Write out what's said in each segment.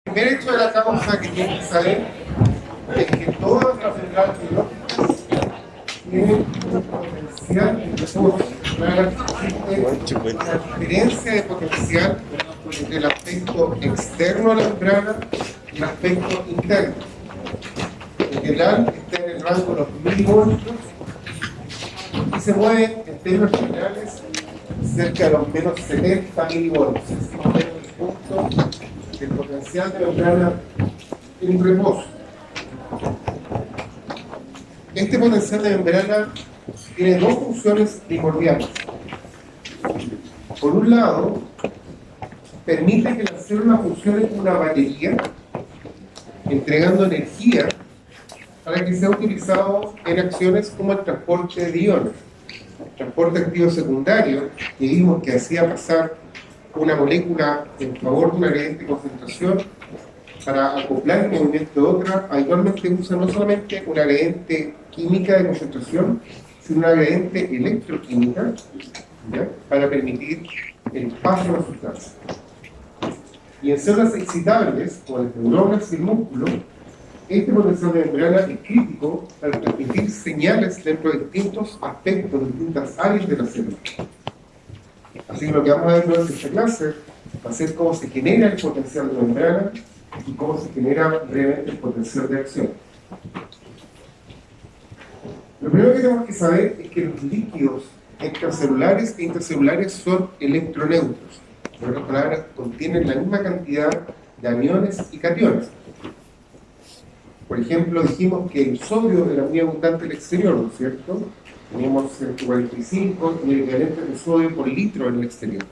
El primer hecho de la causa que tienen que saber es que todas las centrales biológicas tienen un potencial de reposo. Existe una diferencia de potencial entre el aspecto externo a la membrana y el aspecto interno. En general está en el rango de los milivoltios y se mueve en términos generales cerca de los menos 70 milivoltios. Es el punto del potencial de membrana en reposo. Este potencial de membrana tiene dos funciones primordiales. Por un lado, permite que la célula funcione como una batería, entregando energía para que sea utilizado en acciones como el transporte de iones. El transporte activo secundario, que vimos que hacía pasar una molécula en favor de una gradiente de concentración para acoplar el movimiento de otra, habitualmente usa no solamente una gradiente química de concentración, sino una gradiente electroquímica, ¿ya?, para permitir el paso de la sustancia. Y en células excitables, como las neuronas y el músculo, este potencial de membrana es crítico para transmitir señales dentro de distintos aspectos, de distintas áreas de la célula. Así que lo que vamos a ver durante esta clase va a ser cómo se genera el potencial de membrana y cómo se genera brevemente el potencial de acción. Lo primero que tenemos que saber es que los líquidos extracelulares e intracelulares son electroneutros. En otras palabras, contienen la misma cantidad de aniones y cationes. Por ejemplo, dijimos que el sodio era muy abundante en el exterior, ¿no es cierto? Teníamos 145 milivalentes de sodio por litro en el exterior,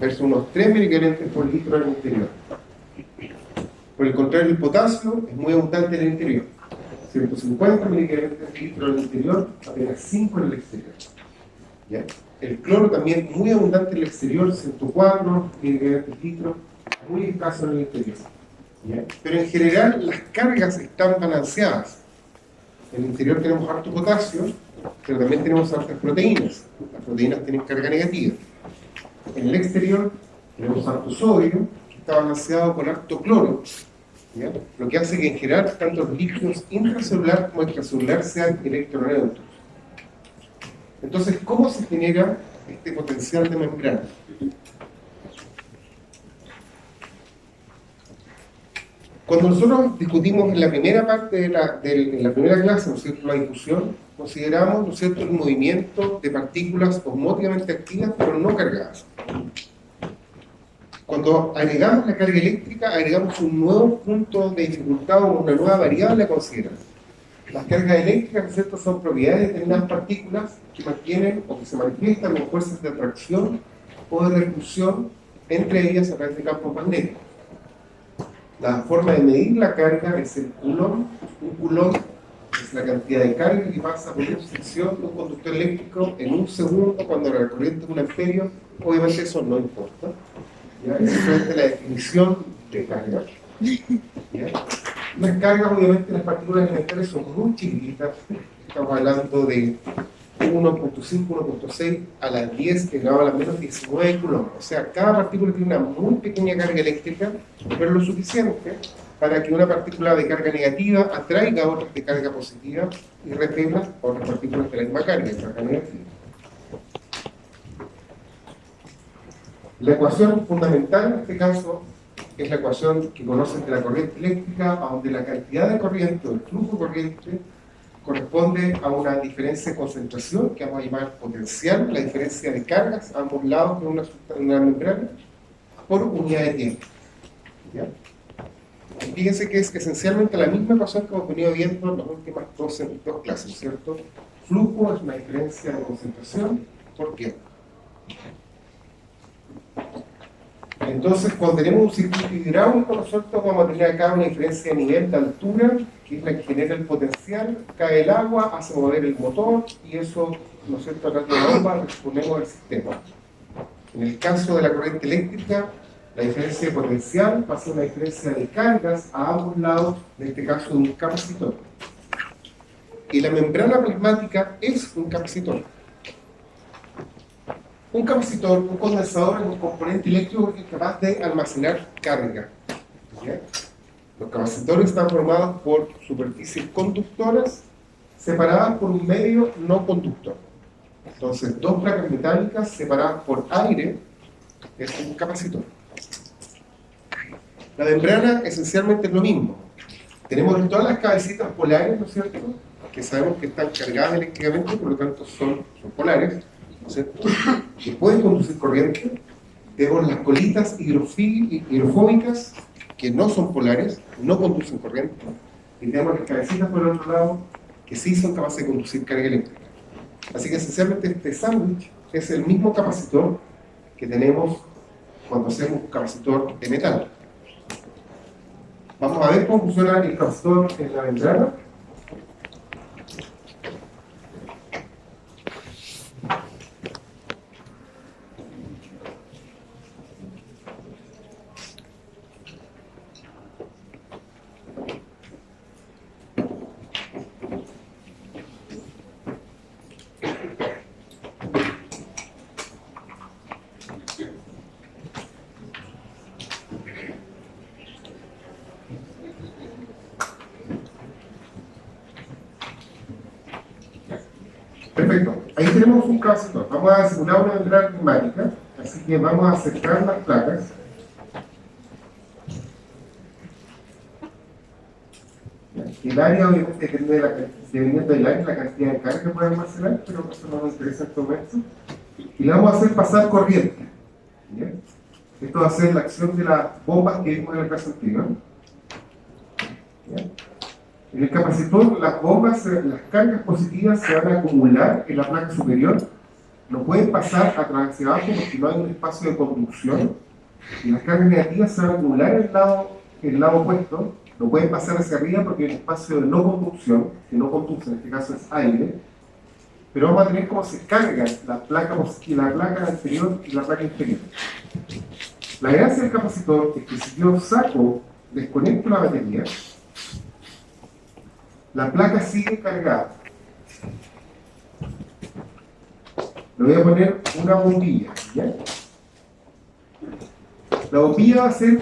versus unos 3 milivalentes por litro en el interior. Por el contrario, el potasio es muy abundante en el interior. 150 milivalentes por litro en el interior, apenas 5 en el exterior. ¿Ya? El cloro también muy abundante en el exterior, 104 milivalentes por litro, muy escaso en el interior. ¿Ya? Pero en general las cargas están balanceadas. En el interior tenemos harto potasio, pero también tenemos hartas proteínas. Las proteínas tienen carga negativa. En el exterior tenemos harto sodio, que está balanceado con harto cloro, ¿ya?, lo que hace que en general tanto los líquidos intracelular como extracelular sean electroneutros. Entonces, ¿cómo se genera este potencial de membrana? Cuando nosotros discutimos en la primera parte de la primera clase, ¿no es cierto?, la difusión, consideramos, ¿no es cierto?, el movimiento de partículas osmóticamente activas pero no cargadas. Cuando agregamos la carga eléctrica, agregamos un nuevo punto de dificultad o una nueva variable a considerar. Las cargas eléctricas, ¿no es cierto?, son propiedades de determinadas partículas que mantienen o que se manifiestan con fuerzas de atracción o de repulsión entre ellas a través de campos magnéticos. La forma de medir la carga es el coulomb. Un coulomb es la cantidad de carga que pasa por una sección de un conductor eléctrico en un segundo cuando la corriente es un amperio. Obviamente eso no importa, ¿ya? Es simplemente la definición de carga, ¿ya? Las cargas, obviamente, las partículas elementales son muy chiquititas. Estamos hablando de 1.5, 1.6 a las 10 elevado a la menos 19 coulombs. O sea, cada partícula tiene una muy pequeña carga eléctrica, pero lo suficiente para que una partícula de carga negativa atraiga a otras de carga positiva y repela a otras partículas de la misma carga, de carga negativa. La ecuación fundamental en este caso es la ecuación que conocen de la corriente eléctrica, donde la cantidad de corriente o el flujo de corriente corresponde a una diferencia de concentración que vamos a llamar potencial, la diferencia de cargas a ambos lados de una membrana, por unidad de tiempo. ¿Ya? Fíjense que es esencialmente la misma ecuación que hemos venido viendo en las últimas dos clases, ¿cierto? Flujo es una diferencia de concentración por tiempo. Entonces, cuando tenemos un circuito hidráulico, nosotros vamos a tener acá una diferencia de nivel de altura, que es la que genera el potencial, cae el agua, hace mover el motor, y eso, ¿no es cierto?, a través de la bomba respondemos al sistema. En el caso de la corriente eléctrica, la diferencia de potencial va a ser una diferencia de cargas a ambos lados, en este caso de un capacitor. Y la membrana plasmática es un capacitor. Un capacitor, un condensador, es un componente eléctrico que es capaz de almacenar carga. ¿Ya? Los capacitores están formados por superficies conductoras separadas por un medio no conductor. Entonces, dos placas metálicas separadas por aire es un capacitor. La membrana esencialmente es lo mismo. Tenemos todas las cabecitas polares, ¿no es cierto?, que sabemos que están cargadas eléctricamente, por lo tanto son polares, ¿no es cierto?, que pueden conducir corriente. Tenemos las colitas hidrofóbicas, que no son polares, no conducen corriente. Y tenemos las cabecitas por el otro lado, que sí son capaces de conducir carga eléctrica. Así que esencialmente este sándwich es el mismo capacitor que tenemos cuando hacemos un capacitor de metal. Vamos a ver cómo funciona el capacitor en la membrana. Perfecto, ahí tenemos un capacitor. Vamos a simular una membrana neumática, así que vamos a acercar las placas. El área obviamente depende dependiendo del área, la cantidad de carga que puede almacenar, pero eso no nos interesa en este momento. Y le vamos a hacer pasar corriente. ¿Bien? Esto va a ser la acción de las bombas que vimos en el caso anterior. ¿Bien? En el capacitor, las bombas, las cargas positivas se van a acumular en la placa superior, no pueden pasar a través hacia abajo porque no hay un espacio de conducción, y las cargas negativas se van a acumular en el lado opuesto, no pueden pasar hacia arriba porque hay un espacio de no conducción, que no conduce, en este caso es aire, pero vamos a tener cómo se cargan la placa anterior y la placa inferior. La gracia del capacitor es que si yo desconecto la batería, la placa sigue cargada. Le voy a poner una bombilla, ¿ya? La bombilla va a ser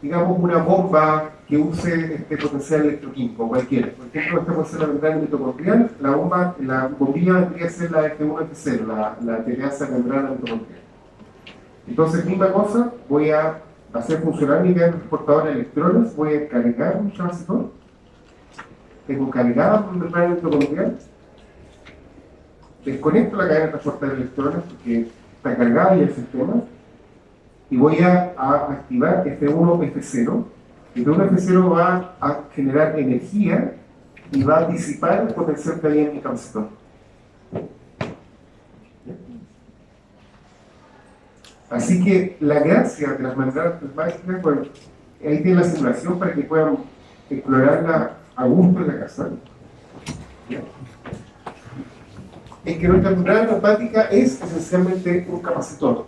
una bomba que use este potencial electroquímico, cualquiera. Por ejemplo, esta puede ser la membrana mitocondrial, la bombilla vendría a ser la F1F0, la que hace la membrana mitocondrial. Entonces, misma cosa, voy a hacer funcionar mi cadena transportadora de electrones, voy a cargar mi capacitor. Tengo cargada mi membrana mitocondrial, desconecto la cadena transportadora de electrones porque está cargada y el sistema, y voy a activar F1 F0. F1 F0 va a generar energía y va a disipar el potencial que había en mi capacitor. Así que la gracia de las membranas plasmáticas, bueno, ahí tiene la simulación para que puedan explorarla a gusto en la casa. ¿Ya? Es que nuestra membrana plasmática es esencialmente un capacitor.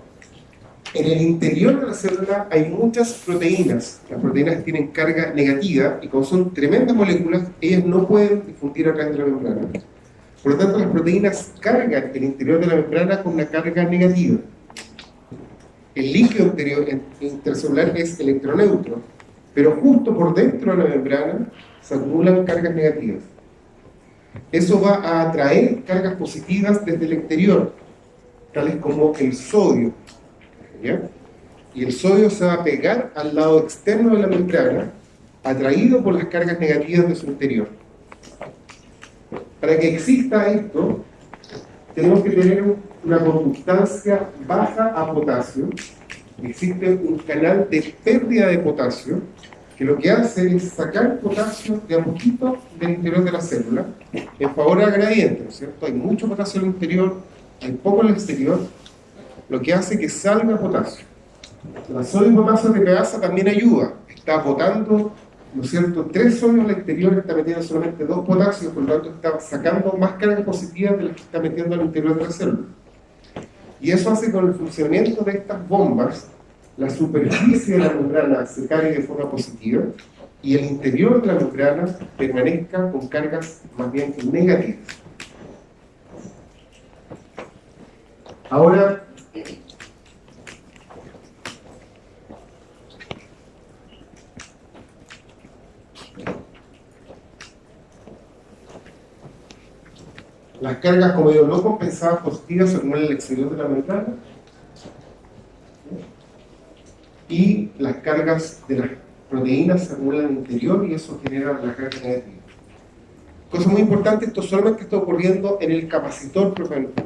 En el interior de la célula hay muchas proteínas. Las proteínas tienen carga negativa y como son tremendas moléculas, ellas no pueden difundir a través de la membrana. Por lo tanto, las proteínas cargan el interior de la membrana con una carga negativa. El líquido intercelular es electroneutro, pero justo por dentro de la membrana se acumulan cargas negativas. Eso va a atraer cargas positivas desde el exterior, tales como el sodio. ¿Ya? Y el sodio se va a pegar al lado externo de la membrana, atraído por las cargas negativas de su interior. Para que exista esto, tenemos que tener una conductancia baja a potasio. Existe un canal de pérdida de potasio, que lo que hace es sacar potasio de a poquito del interior de la célula, en favor del gradiente, ¿no es cierto? Hay mucho potasio en el interior, hay poco en el exterior, lo que hace que salga potasio. La sodio-potasio de peasa también ayuda, está botando, ¿no es cierto?, 3 sodios al exterior, está metiendo solamente 2 potasios, por lo tanto está sacando más cargas positivas de las que está metiendo al interior de la célula. Y eso hace que con el funcionamiento de estas bombas, la superficie de la membrana se cargue de forma positiva y el interior de la membrana permanezca con cargas más bien negativas. Ahora, Las cargas como yo no compensadas positivas se acumulan en el exterior de la membrana y las cargas de las proteínas se acumulan en el interior y eso genera la carga negativa. Cosa muy importante, esto solamente está ocurriendo en el capacitor propiamente.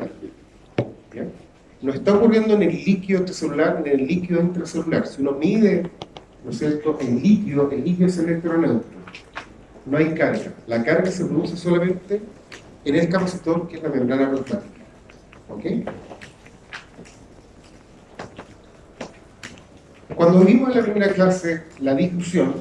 ¿Bien? No está ocurriendo en el líquido extracelular ni en el líquido intracelular. Si uno mide, ¿no es cierto?, el líquido es electroneutro. No hay carga. La carga se produce solamente en el capacitor, que es la membrana plasmática. ¿Ok? Cuando vimos en la primera clase la difusión,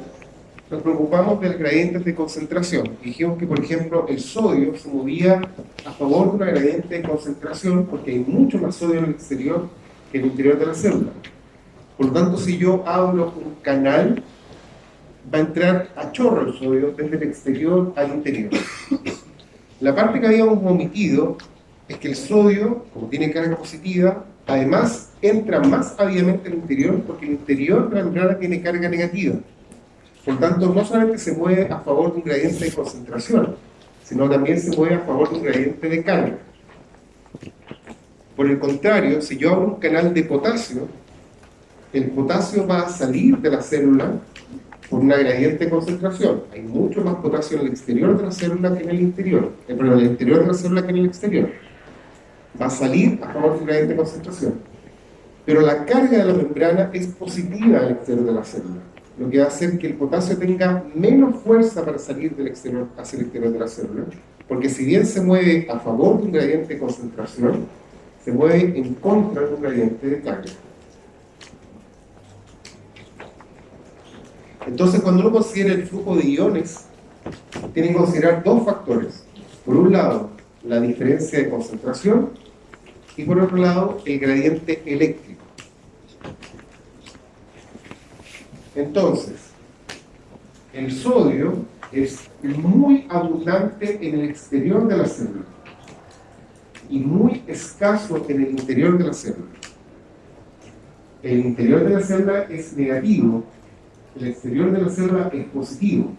nos preocupamos del gradiente de concentración. Dijimos que, por ejemplo, el sodio se movía a favor de una gradiente de concentración porque hay mucho más sodio en el exterior que en el interior de la célula. Por lo tanto, si yo abro un canal, va a entrar a chorro el sodio desde el exterior al interior. La parte que habíamos omitido es que el sodio, como tiene carga positiva, además entra más ávidamente al interior porque el interior de la membrana tiene carga negativa. Por tanto, no solamente se mueve a favor de un gradiente de concentración, sino también se mueve a favor de un gradiente de carga. Por el contrario, si yo abro un canal de potasio, el potasio va a salir de la célula por una gradiente de concentración. Hay mucho más potasio en el exterior de la célula que en el interior. Perdón, en el interior de la célula que en el exterior. Va a salir a favor de un gradiente de concentración. Pero la carga de la membrana es positiva al exterior de la célula, lo que va a hacer que el potasio tenga menos fuerza para salir del exterior hacia el exterior de la célula, porque si bien se mueve a favor de un gradiente de concentración, se mueve en contra de un gradiente de carga. Entonces, cuando uno considera el flujo de iones, tiene que considerar dos factores. Por un lado, la diferencia de concentración y por otro lado, el gradiente eléctrico. Entonces, el sodio es muy abundante en el exterior de la célula y muy escaso en el interior de la célula. El interior de la célula es negativo, el exterior de la célula es positivo.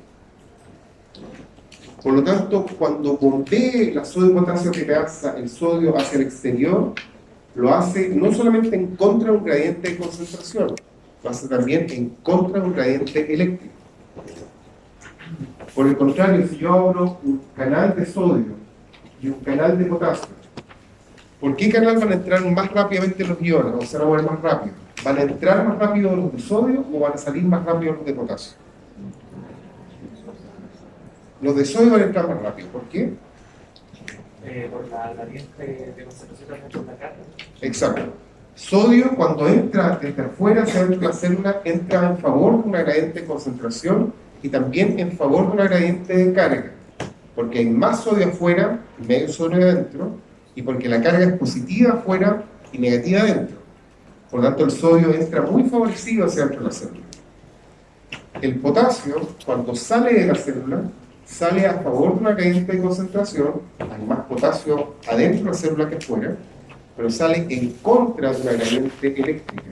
Por lo tanto, cuando bombee la sodio-potasio que pasa el sodio hacia el exterior, lo hace no solamente en contra de un gradiente de concentración, lo hace también en contra de un gradiente eléctrico. Por el contrario, si yo abro un canal de sodio y un canal de potasio, ¿por qué canal van a entrar más rápidamente los iones? O se van a mover más rápido. ¿Van a entrar más rápido los de sodio o van a salir más rápido los de potasio? Los de sodio van a entrar más rápido. ¿Por qué? Por la gradiente de concentración de la carga. Exacto. Sodio, cuando entra desde afuera hacia dentro de la célula, entra en favor de una gradiente de concentración y también en favor de una gradiente de carga. Porque hay más sodio afuera y menos sodio adentro, y porque la carga es positiva afuera y negativa adentro. Por lo tanto, el sodio entra muy favorecido hacia dentro de la célula. El potasio, cuando sale de la célula, sale a favor de una gradiente de concentración, hay más potasio adentro de la célula que afuera, pero sale en contra de una gradiente eléctrica.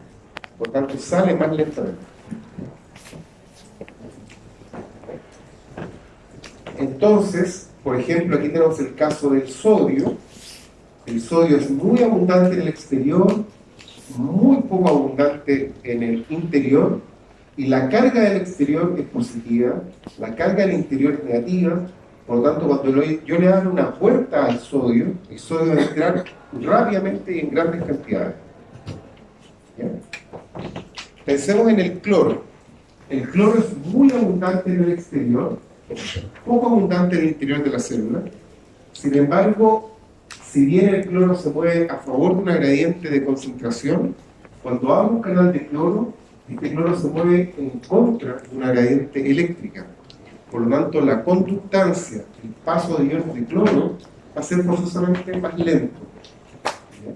Por tanto, sale más lentamente. Entonces, por ejemplo, aquí tenemos el caso del sodio. El sodio es muy abundante en el exterior, muy poco abundante en el interior, y la carga del exterior es positiva, la carga del interior es negativa. Por lo tanto, cuando yo le abro una puerta al sodio, el sodio va a entrar rápidamente y en grandes cantidades. ¿Ya? Pensemos en el cloro. El cloro es muy abundante en el exterior, poco abundante en el interior de la célula. Sin embargo, si bien el cloro se mueve a favor de una gradiente de concentración, cuando abro un canal de cloro, este cloro se mueve en contra de una gradiente eléctrica. Por lo tanto, la conductancia, el paso de iones de cloro, va a ser forzosamente más lento. ¿Bien?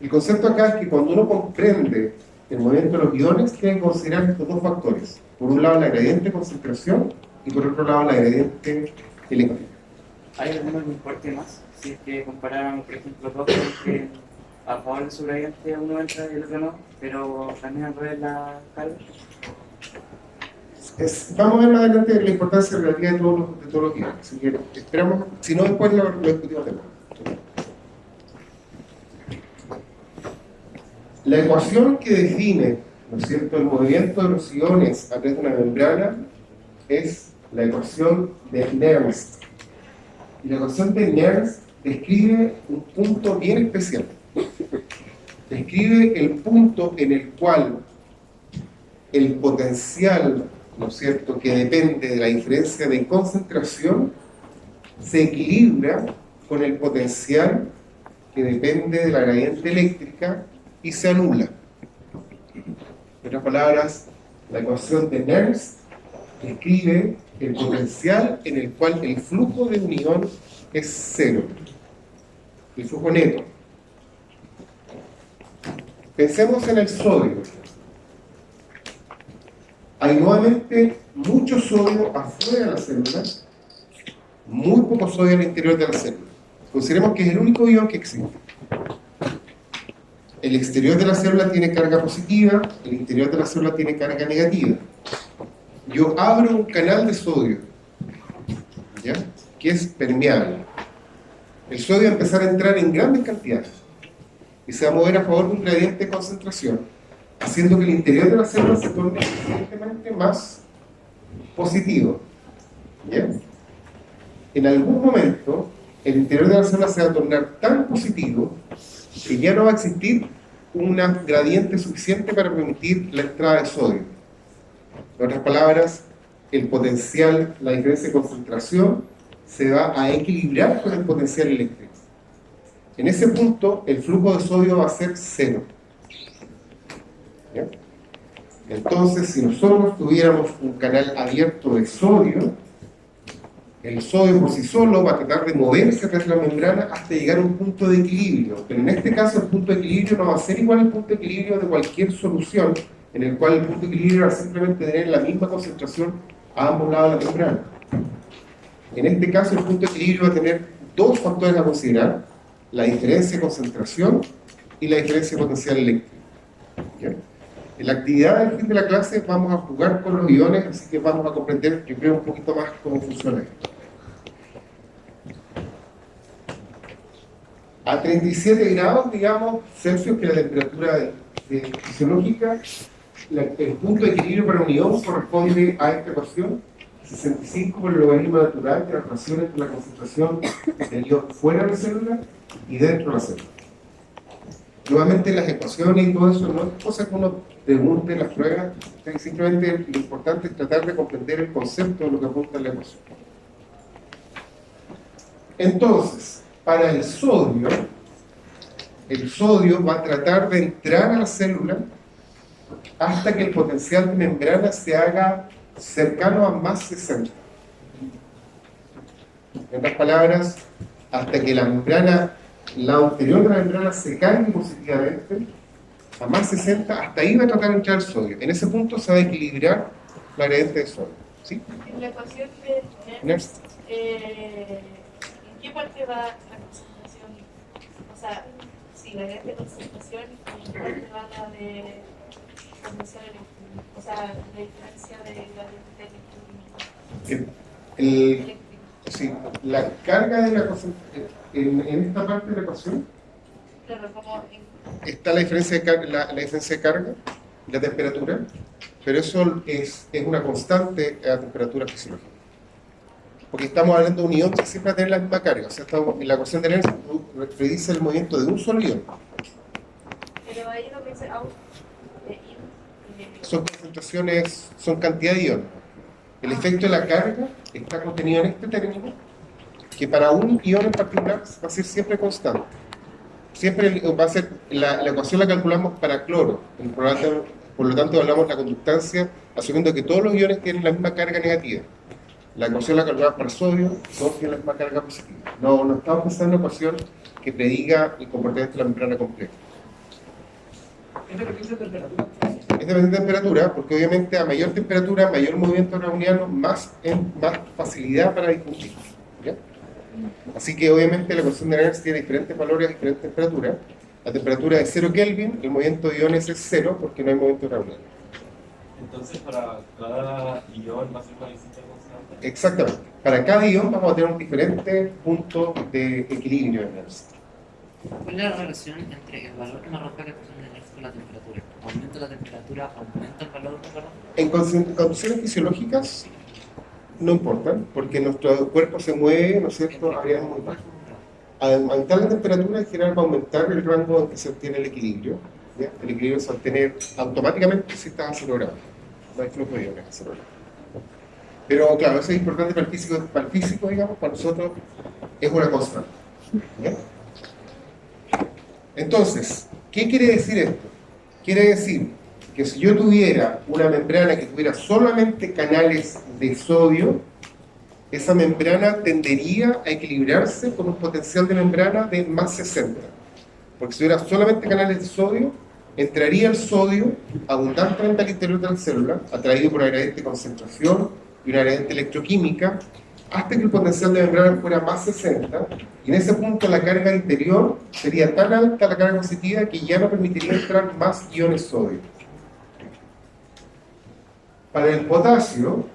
El concepto acá es que cuando uno comprende el movimiento de los iones, tiene que considerar estos dos factores. Por un lado, la gradiente de concentración y por otro lado, la gradiente eléctrica. ¿Hay alguno que importe más? Si es que comparáramos, por ejemplo, dos que a favor de su gradiente uno entra y el otro no, pero también al revés la carga. Vamos a ver más adelante la importancia relativa de todos los iones. Así que esperamos, si no, después lo discutimos de nuevo. La ecuación que define, ¿no es cierto?, el movimiento de los iones a través de una membrana es la ecuación de Nernst. Y la ecuación de Nernst describe un punto bien especial. Describe el punto en el cual el potencial, ¿no es cierto?, que depende de la diferencia de concentración, se equilibra con el potencial que depende de la gradiente eléctrica y se anula. En otras palabras, la ecuación de Nernst describe el potencial en el cual el flujo de un ion es cero, el flujo neto. Pensemos en el sodio. Hay nuevamente mucho sodio afuera de la célula, muy poco sodio en el interior de la célula. Consideremos que es el único ion que existe. El exterior de la célula tiene carga positiva, el interior de la célula tiene carga negativa. Yo abro un canal de sodio, ¿ya?, que es permeable. El sodio va a empezar a entrar en grandes cantidades y se va a mover a favor de un gradiente de concentración, haciendo que el interior de la célula se torne suficientemente más positivo, ¿ya? En algún momento, el interior de la célula se va a tornar tan positivo que ya no va a existir un gradiente suficiente para permitir la entrada de sodio. En otras palabras, el potencial, la diferencia de concentración, se va a equilibrar con el potencial eléctrico. En ese punto, el flujo de sodio va a ser cero. ¿Ya? Entonces, si nosotros tuviéramos un canal abierto de sodio, el sodio por sí solo va a tratar de moverse tras la membrana hasta llegar a un punto de equilibrio. Pero en este caso, el punto de equilibrio no va a ser igual al punto de equilibrio de cualquier solución, en el cual el punto de equilibrio va a simplemente tener la misma concentración a ambos lados de la membrana. En este caso, el punto de equilibrio va a tener dos factores a considerar: la diferencia de concentración y la diferencia de potencial eléctrico. ¿Ya? En la actividad del fin de la clase vamos a jugar con los iones, así que vamos a comprender, yo creo, un poquito más cómo funciona esto. A 37 grados, digamos, Celsius, que es la temperatura fisiológica, el punto de equilibrio para un ion corresponde a esta ecuación: 65 por el logaritmo natural de la relación entre la concentración del ion fuera de la célula y dentro de la célula. Nuevamente, las ecuaciones y todo eso no es cosa que uno pregunte en las pruebas, simplemente lo importante es tratar de comprender el concepto de lo que apunta la ecuación. Entonces, para el sodio va a tratar de entrar a la célula hasta que el potencial de membrana se haga cercano a más 60. En otras palabras, hasta que la membrana, la anterior de la membrana, se cargue positivamente a más 60, hasta ahí va a tratar de entrar el sodio. En ese punto se va a equilibrar la gradiente de sodio. ¿Sí? En la ecuación de Nernst, ¿en qué parte va la concentración? O sea, sí, la gradiente de concentración, ¿en qué parte va la de potencial eléctrico? O sea, la diferencia de gradiente eléctrico. Sí, la carga de la concentración, en esta parte de la ecuación, Claro, como está la diferencia de carga, la diferencia de carga y la temperatura, pero eso es una constante a temperatura fisiológica. Porque estamos hablando de un ion que siempre va a tener la misma carga. O sea, en la ecuación de Nernst predice el movimiento de un solo ion. pero ahí lo que dice out Son concentraciones, son cantidad de iones. El efecto de la carga está contenido en este término, que para un ion en particular va a ser siempre constante. Siempre va a ser, la ecuación la calculamos para cloro, por lo tanto hablamos de la conductancia asumiendo que todos los iones tienen la misma carga negativa. La ecuación la calculamos para sodio, todos tienen la misma carga positiva. No estamos pensando en una ecuación que prediga el comportamiento de la membrana completa. ¿Es dependiente de temperatura? Es dependiente de temperatura, porque obviamente a mayor temperatura, mayor movimiento browniano, más facilidad para difundir. ¿Ya? Así que obviamente la ecuación de Nernst tiene diferentes valores a diferentes temperaturas. La temperatura es 0 Kelvin, el movimiento de iones es 0 porque no hay movimiento browniano. Entonces, para cada ion va a ser una distinta constante. Exactamente. Para cada ion vamos a tener un diferente punto de equilibrio en Nernst. ¿Cuál es la relación entre el valor que me arroja la ecuación de Nernst con la temperatura. Aumenta la temperatura, aumenta el valor de calor. En condiciones fisiológicas no importa, porque nuestro cuerpo se mueve, ¿no es cierto?, a áreas muy bajas. Al aumentar la temperatura, en general va a aumentar el rango en que se obtiene el equilibrio. ¿Ya? El equilibrio se va a obtener automáticamente si está a 0 grados. No hay flujo de iones a 0 grados. Pero claro, eso es importante para el físico, digamos, para nosotros es una constante. ¿Ya? Entonces, ¿qué quiere decir esto? Quiere decir que si yo tuviera una membrana que tuviera solamente canales de sodio, esa membrana tendería a equilibrarse con un potencial de membrana de más 60. Porque si hubiera solamente canales de sodio, entraría el sodio abundantemente al interior de la célula, atraído por una gradiente de concentración y una gradiente electroquímica, hasta que el potencial de membrana fuera más 60, y en ese punto la carga interior sería tan alta, la carga positiva, que ya no permitiría entrar más iones sodio. Para el potasio,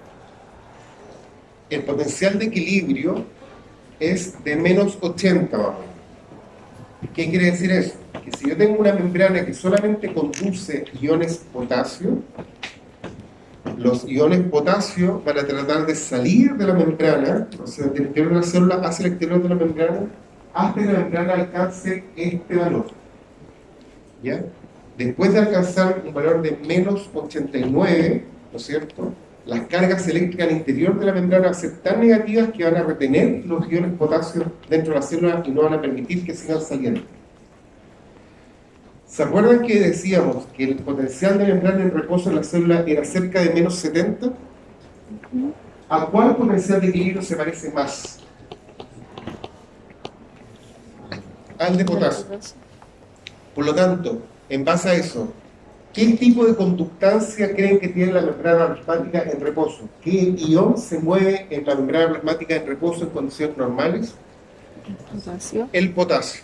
el potencial de equilibrio es de menos 80, vamos. ¿Qué quiere decir eso? Que si yo tengo una membrana que solamente conduce iones potasio, los iones potasio van a tratar de salir de la membrana, o sea, del interior de la célula hacia el exterior de la membrana, hasta que la membrana alcance este valor. ¿Ya? Después de alcanzar un valor de menos 89, ¿no es cierto?, las cargas eléctricas al interior de la membrana van a ser tan negativas que van a retener los iones potasio dentro de la célula y no van a permitir que sigan saliendo. ¿Se acuerdan que decíamos que el potencial de membrana en reposo en la célula era cerca de menos 70? ¿A cuál potencial de equilibrio se parece más? Al de potasio. Por lo tanto, en base a eso, ¿qué tipo de conductancia creen que tiene la membrana plasmática en reposo? ¿Qué ion se mueve en la membrana plasmática en reposo en condiciones normales? Potasio. El potasio.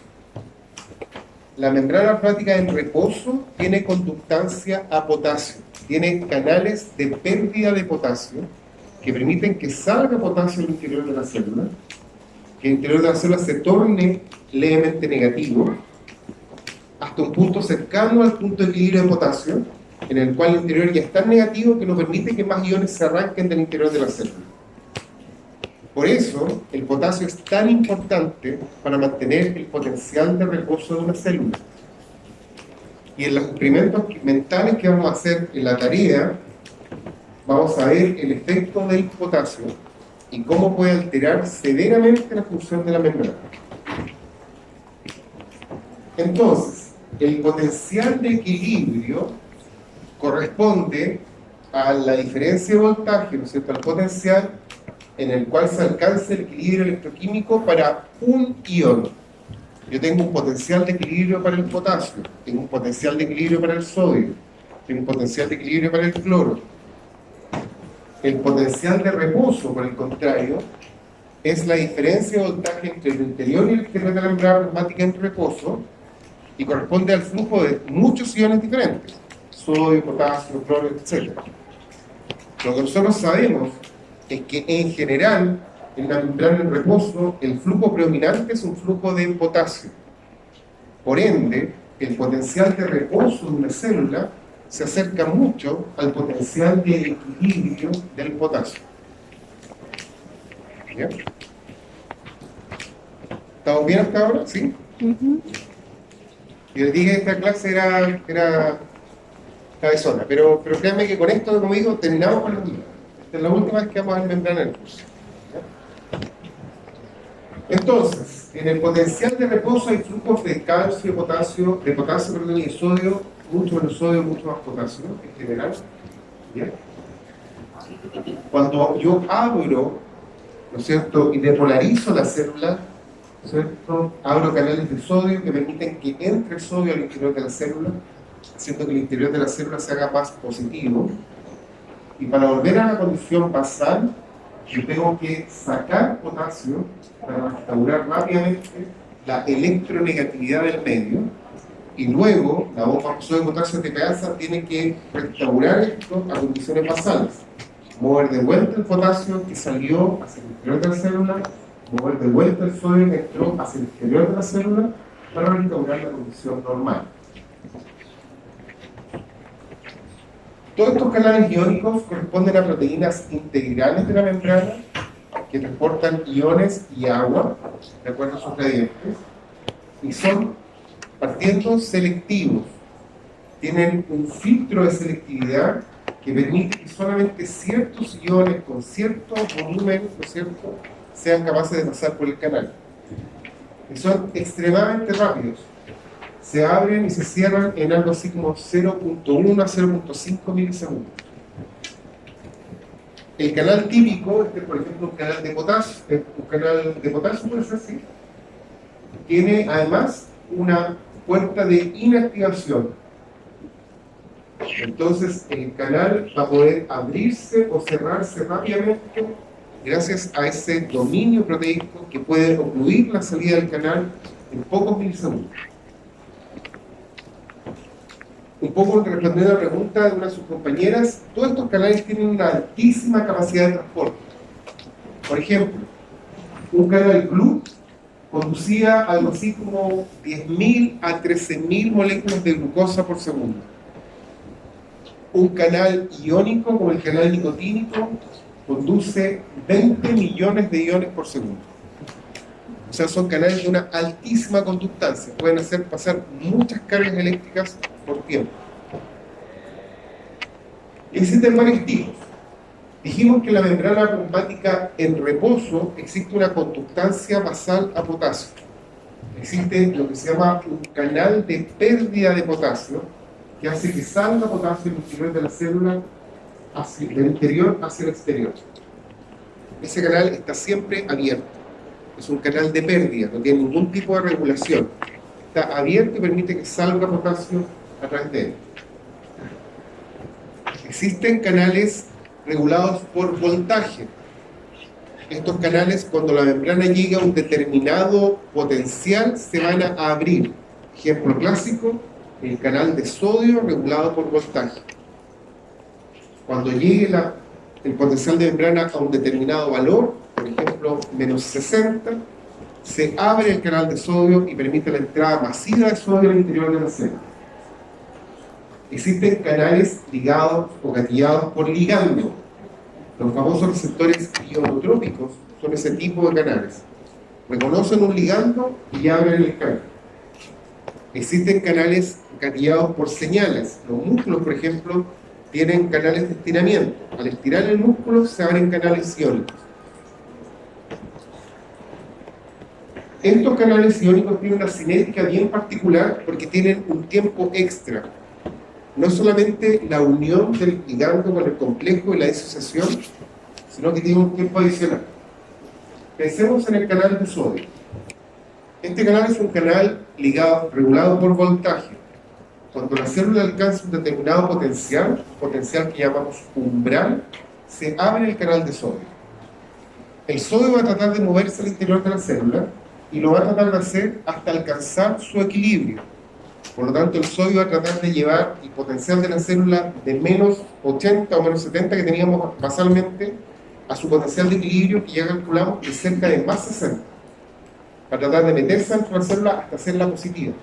La membrana plasmática en reposo tiene conductancia a potasio. Tiene canales de pérdida de potasio que permiten que salga potasio del interior de la célula, que el interior de la célula se torne levemente negativo, hasta un punto cercano al punto de equilibrio de potasio, en el cual el interior ya es tan negativo que no permite que más iones se arranquen del interior de la célula. Por eso, el potasio es tan importante para mantener el potencial de reposo de una célula. Y en los experimentos mentales que vamos a hacer en la tarea, vamos a ver el efecto del potasio y cómo puede alterar severamente la función de la membrana. Entonces, el potencial de equilibrio corresponde a la diferencia de voltaje, ¿no es cierto?, al potencial en el cual se alcanza el equilibrio electroquímico para un ion. Yo tengo un potencial de equilibrio para el potasio, tengo un potencial de equilibrio para el sodio, tengo un potencial de equilibrio para el cloro. El potencial de reposo, por el contrario, es la diferencia de voltaje entre el interior y el exterior de la membrana plasmática en reposo, y corresponde al flujo de muchos iones diferentes, sodio, potasio, cloro, etc. Lo que nosotros sabemos es que en general, en la membrana en reposo, el flujo predominante es un flujo de potasio. Por ende, el potencial de reposo de una célula se acerca mucho al potencial de equilibrio del potasio. ¿Ya? ¿Estamos bien hasta ahora? ¿Sí? Y les dije que esta clase era cabezona, pero créanme que con esto, como digo, terminamos con los niños. Esta es la última vez que vamos a ver membrana en el curso. Entonces, en el potencial de reposo hay flujos de calcio, de potasio, y de sodio, mucho menos sodio, mucho más potasio en general. ¿Ya? Cuando yo abro, ¿no es cierto?, y depolarizo la célula, ¿no es cierto?, abro canales de sodio que permiten que entre el sodio al interior de la célula, haciendo que el interior de la célula se haga más positivo. Y para volver a la condición basal, yo tengo que sacar potasio para restaurar rápidamente la electronegatividad del medio, y luego la bomba de potasio TPasa tiene que restaurar esto a condiciones basales, mover de vuelta el potasio que salió hacia el interior de la célula, mover de vuelta el sodio que entró hacia el exterior de la célula para restaurar la condición normal. Todos estos canales iónicos corresponden a proteínas integrales de la membrana que transportan iones y agua, de acuerdo a sus gradientes, y son, partiendo, selectivos. Tienen un filtro de selectividad que permite que solamente ciertos iones con cierto volumen, ¿no es cierto?, sean capaces de pasar por el canal. Y son extremadamente rápidos. Se abren y se cierran en algo así como 0.1 a 0.5 milisegundos. El canal típico, por ejemplo, un canal de potasio, puede ser así, tiene además una puerta de inactivación. Entonces el canal va a poder abrirse o cerrarse rápidamente gracias a ese dominio proteico que puede ocluir la salida del canal en pocos milisegundos. Un poco respondiendo a la pregunta de una de sus compañeras, todos estos canales tienen una altísima capacidad de transporte. Por ejemplo, un canal GLU conducía algo así como 10.000 a 13.000 moléculas de glucosa por segundo. Un canal iónico, como el canal nicotínico, conduce 20 millones de iones por segundo. O sea, son canales de una altísima conductancia, pueden hacer pasar muchas cargas eléctricas por tiempo. Existen varios tipos. Dijimos que en la membrana plasmática en reposo existe una conductancia basal a potasio. Existe lo que se llama un canal de pérdida de potasio, que hace que salga potasio del interior de la célula del interior hacia el exterior. Ese canal está siempre abierto. Es un canal de pérdida, no tiene ningún tipo de regulación. Está abierto y permite que salga potasio a través de él. Existen canales regulados por voltaje. Estos canales, cuando la membrana llega a un determinado potencial, se van a abrir. Ejemplo clásico, el canal de sodio regulado por voltaje. Cuando llegue el potencial de membrana a un determinado valor, por ejemplo, menos 60, se abre el canal de sodio y permite la entrada masiva de sodio al interior de la célula. Existen canales ligados o gatillados por ligando. Los famosos receptores ionotrópicos son ese tipo de canales. Reconocen un ligando y abren el canal. Existen canales gatillados por señales. Los músculos, por ejemplo, tienen canales de estiramiento. Al estirar el músculo se abren canales iónicos. Estos canales iónicos tienen una cinética bien particular porque tienen un tiempo extra. No solamente la unión del ligando con el complejo y la disociación, sino que tiene un tiempo adicional. Pensemos en el canal de sodio. Este canal es un canal regulado por voltaje. Cuando la célula alcanza un determinado potencial que llamamos umbral, se abre el canal de sodio. El sodio va a tratar de moverse al interior de la célula y lo va a tratar de hacer hasta alcanzar su equilibrio. Por lo tanto, el sodio va a tratar de llevar el potencial de la célula de menos 80 o menos 70 que teníamos basalmente a su potencial de equilibrio, que ya calculamos que es cerca de más 60, para tratar de meterse dentro de la célula hasta hacerla positiva.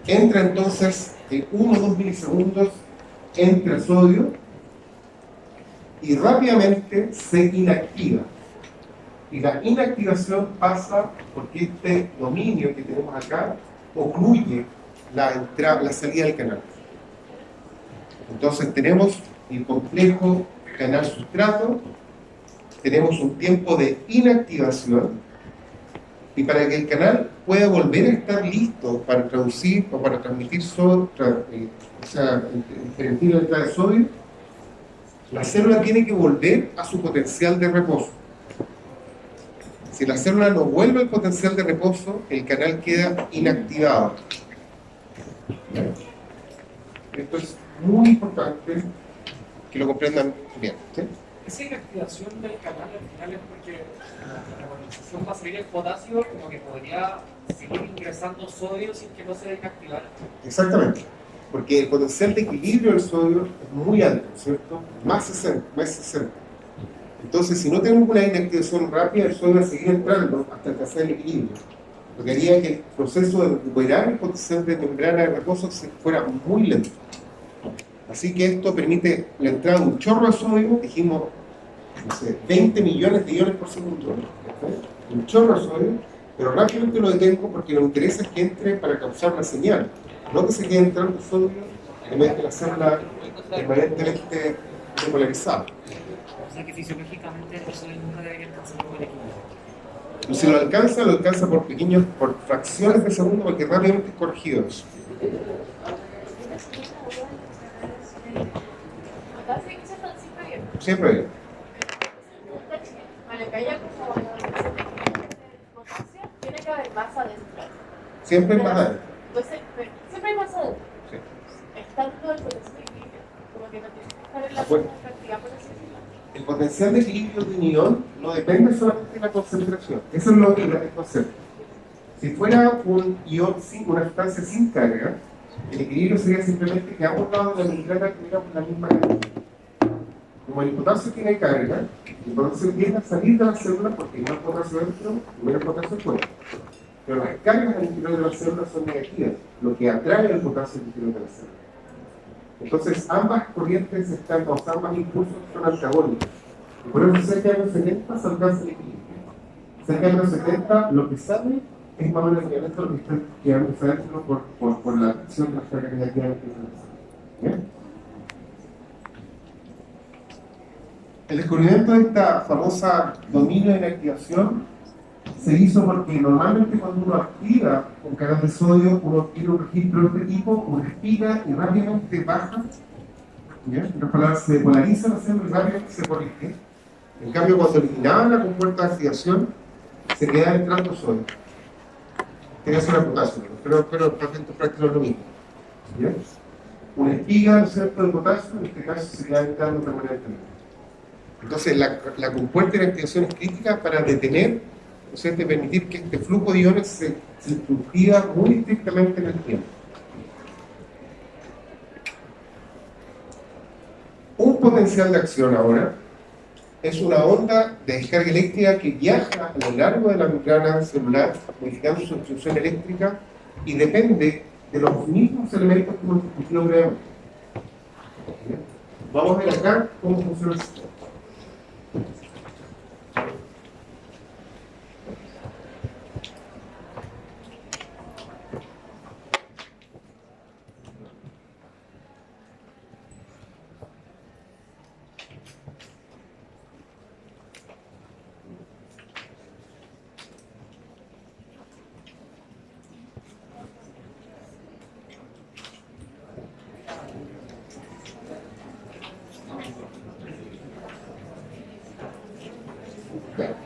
Entra entonces en 1 o 2 milisegundos, entra el sodio y rápidamente se inactiva. Y la inactivación pasa porque este dominio que tenemos acá ocluye la salida del canal. Entonces tenemos el complejo canal sustrato, tenemos un tiempo de inactivación, y para que el canal pueda volver a estar listo para traducir o para transmitir sodio, permitir la entrada de sodio, la célula tiene que volver a su potencial de reposo. Si la célula no vuelve al potencial de reposo, el canal queda inactivado. Esto es muy importante que lo comprendan bien, ¿sí? Esa inactivación del canal al final es porque la condensación va a salir el potasio, como que podría seguir ingresando sodio sin que no se inactivara. Exactamente, porque el potencial de equilibrio del sodio es muy alto, ¿cierto? Más 60. Entonces, si no tenemos una inactivación rápida, el sodio va a seguir entrando hasta alcanzar el equilibrio. Lo que haría que el proceso de recuperar el potencial de membrana de reposo fuera muy lento. Así que esto permite la entrada de un chorro de sodio, dijimos, no sé, 20 millones de iones por segundo, ¿no? Un chorro de sodio, pero rápidamente lo detengo porque lo que interesa es que entre para causar una señal, no que se quede entrando sodio en vez de la célula permanentemente depolarizada. O sea que fisiológicamente el sodio nunca debería alcanzar el equilibrio. Y si lo alcanza por fracciones de segundo porque rápidamente es corregido eso. Siempre bien. Vale, que haya como potasio, tiene que haber más adentro. Siempre es más adentro. Entonces, siempre hay más adentro. Sí. Estando el potasio de equilibrio. Como que no tiene que estar en la Bueno. misma cantidad, por así decirlo. El potencial de equilibrio de un ion no depende solamente de la concentración. Eso es lo que es el concepto. Si fuera un ion sin una sustancia sin carga, el equilibrio sería simplemente que ambos lados de la membrana tuvieran la misma carga. Como el potasio tiene carga, el potasio tiende a salir de la célula porque hay más potasio dentro y menos potasio fuera. Pero las cargas al interior de la célula son negativas, lo que atrae el potasio al interior de la célula. Entonces, ambas corrientes están, o sea, ambos impulsos son antagónicos. Y por eso cerca de los 70 se alcanza el equilibrio. Cerca de los 70 lo que sale es más o menos equivalente a lo que está quedando adentro por la acción de las cargas negativas que se ¿bien? El descubrimiento de esta famosa dominio de inactivación se hizo porque normalmente cuando uno activa un canal de sodio, uno tiene un registro de este tipo, uno respira y rápidamente baja, ¿ya? En otras palabras, se polariza la célula y rápidamente se corrige. En cambio, cuando eliminaban la compuerta de activación, se quedaba entrando sodio. Tiene que ser una potasio, pero para efectos prácticos es lo mismo. ¿Ya? Una espiga, ¿no es cierto?, de potasio, en este caso se queda entrando permanentemente. Entonces, la compuerta de activación es crítica para detener, o sea, de permitir que este flujo de iones se circunscriba muy estrictamente en el tiempo. Un potencial de acción ahora es una onda de descarga eléctrica que viaja a lo largo de la membrana celular, modificando su distribución eléctrica y depende de los mismos elementos que hemos discutido brevemente. Vamos a ver acá cómo funciona el sistema.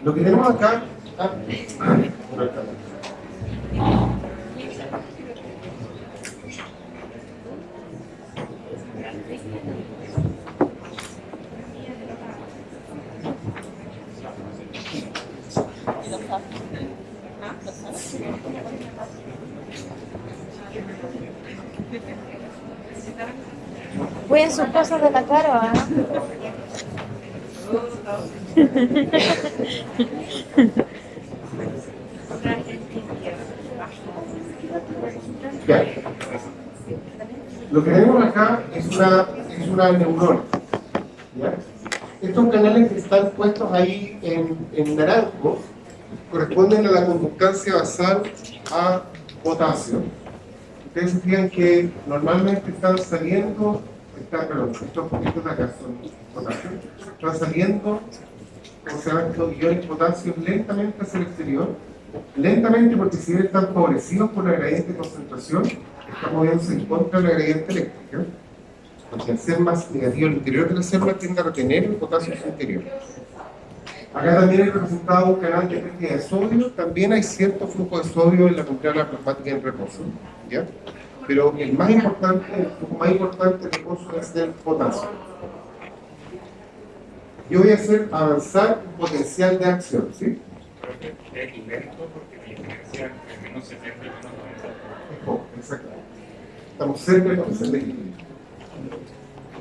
Lo que tenemos acá, Cuiden sus cosas de la cara, ¿eh? ya. Lo que tenemos acá es una neurona. ¿Ya? Estos canales que están puestos ahí en naranjo corresponden a la conductancia basal a potasio. Ustedes se fijan que normalmente están saliendo, estos poquitos de acá son potasio, están saliendo, como se llaman estos iones potasio, lentamente hacia el exterior. Lentamente porque si bien están favorecidos por la gradiente de concentración, están moviéndose en contra de la gradiente eléctrica, porque al ser más negativo el interior de la célula tiende a retener el potasio en su interior. Acá también hay representado un canal de pérdida de sodio, también hay cierto flujo de sodio en la membrana plasmática en reposo, ¿ya? Pero el más importante, el flujo más importante de reposo es el potasio. Yo voy a hacer avanzar un potencial de acción, ¿sí? Es lento porque la diferencia entre menos 70 y menos 90. Exactamente. Estamos cerca del potencial de equilibrio.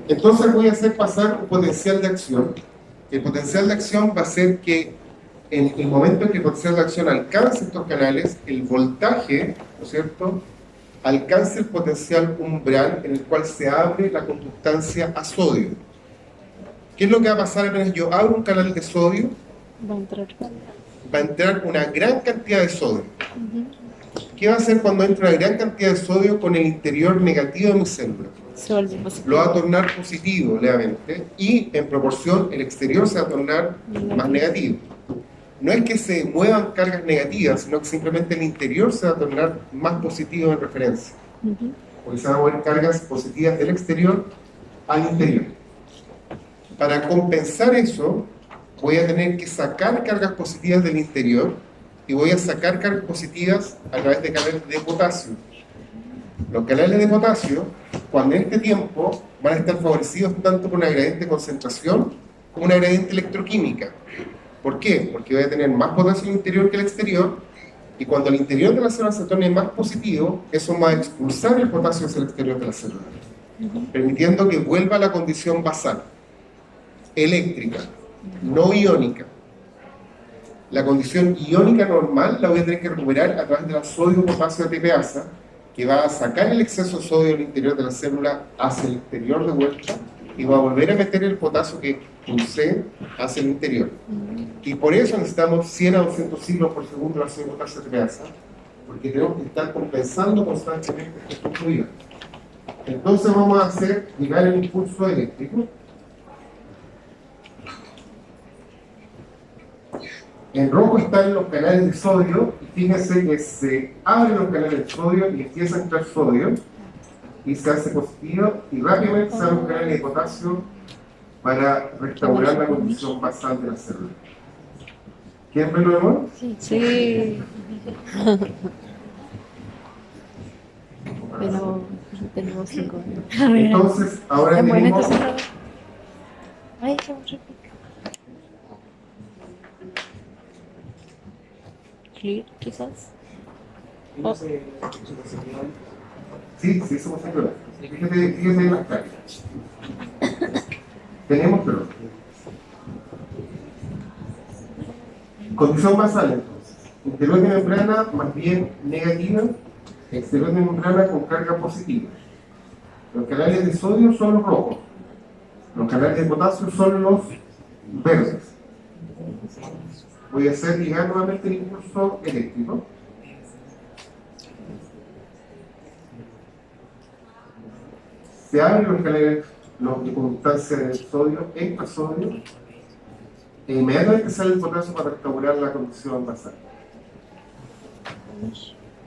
Entonces voy a hacer pasar un potencial de acción. El potencial de acción va a ser que en el momento en que el potencial de acción alcance estos canales, el voltaje, ¿no es cierto?, alcance el potencial umbral en el cual se abre la conductancia a sodio. ¿Qué es lo que va a pasar apenas yo abro un canal de sodio? Va a entrar. Va a entrar una gran cantidad de sodio. ¿Qué va a hacer cuando entra una gran cantidad de sodio con el interior negativo de mi célula? Se vuelve positivo. Lo va a tornar positivo levemente y en proporción el exterior se va a tornar más negativo. No es que se muevan cargas negativas, sino que simplemente el interior se va a tornar más positivo en referencia. Porque se van a mover cargas positivas del exterior al interior. Para compensar eso, voy a tener que sacar cargas positivas del interior y voy a sacar cargas positivas a través de canales de potasio. Los canales de potasio, cuando en este tiempo, van a estar favorecidos tanto por una gradiente de concentración como una gradiente electroquímica. ¿Por qué? Porque voy a tener más potasio en el interior que el exterior, y cuando el interior de la célula se torne más positivo, eso va a expulsar el potasio hacia el exterior de la célula, permitiendo que vuelva a la condición basal, eléctrica, no iónica. La condición iónica normal la voy a tener que recuperar a través de la sodio-potasio ATPasa, que va a sacar el exceso de sodio del interior de la célula hacia el exterior de vuelta y va a volver a meter el potasio que pulsé hacia el interior. Y por eso necesitamos 100 a 200 ciclos por segundo de la sodio-potasio ATPasa, porque tenemos que estar compensando constantemente estos fluidos. Entonces vamos a hacer llegar el impulso eléctrico. En rojo están los canales de sodio, y fíjense que se abren los canales de sodio y empieza a entrar sodio, y se hace positivo, y rápidamente se abren los canales de potasio para restaurar la condición basal de la célula. ¿Quieren verlo de nuevo? Sí. Pero tenemos 5 minutos. Entonces, ahora Es bueno tenemos... este cerrado. Ay, qué aburrido. Clear, quizás. No sé, Sí, somos circulares. Fíjate en las cargas. Tenemos pero condición basal entonces. Interior de membrana más bien negativa, exterior de membrana con carga positiva. Los canales de sodio son los rojos. Los canales de potasio son los verdes. Voy a hacer llegar nuevamente el impulso eléctrico. Se abren los canales de conductancia del sodio, entra sodio, e inmediatamente sale el potasio para restaurar la condición basal.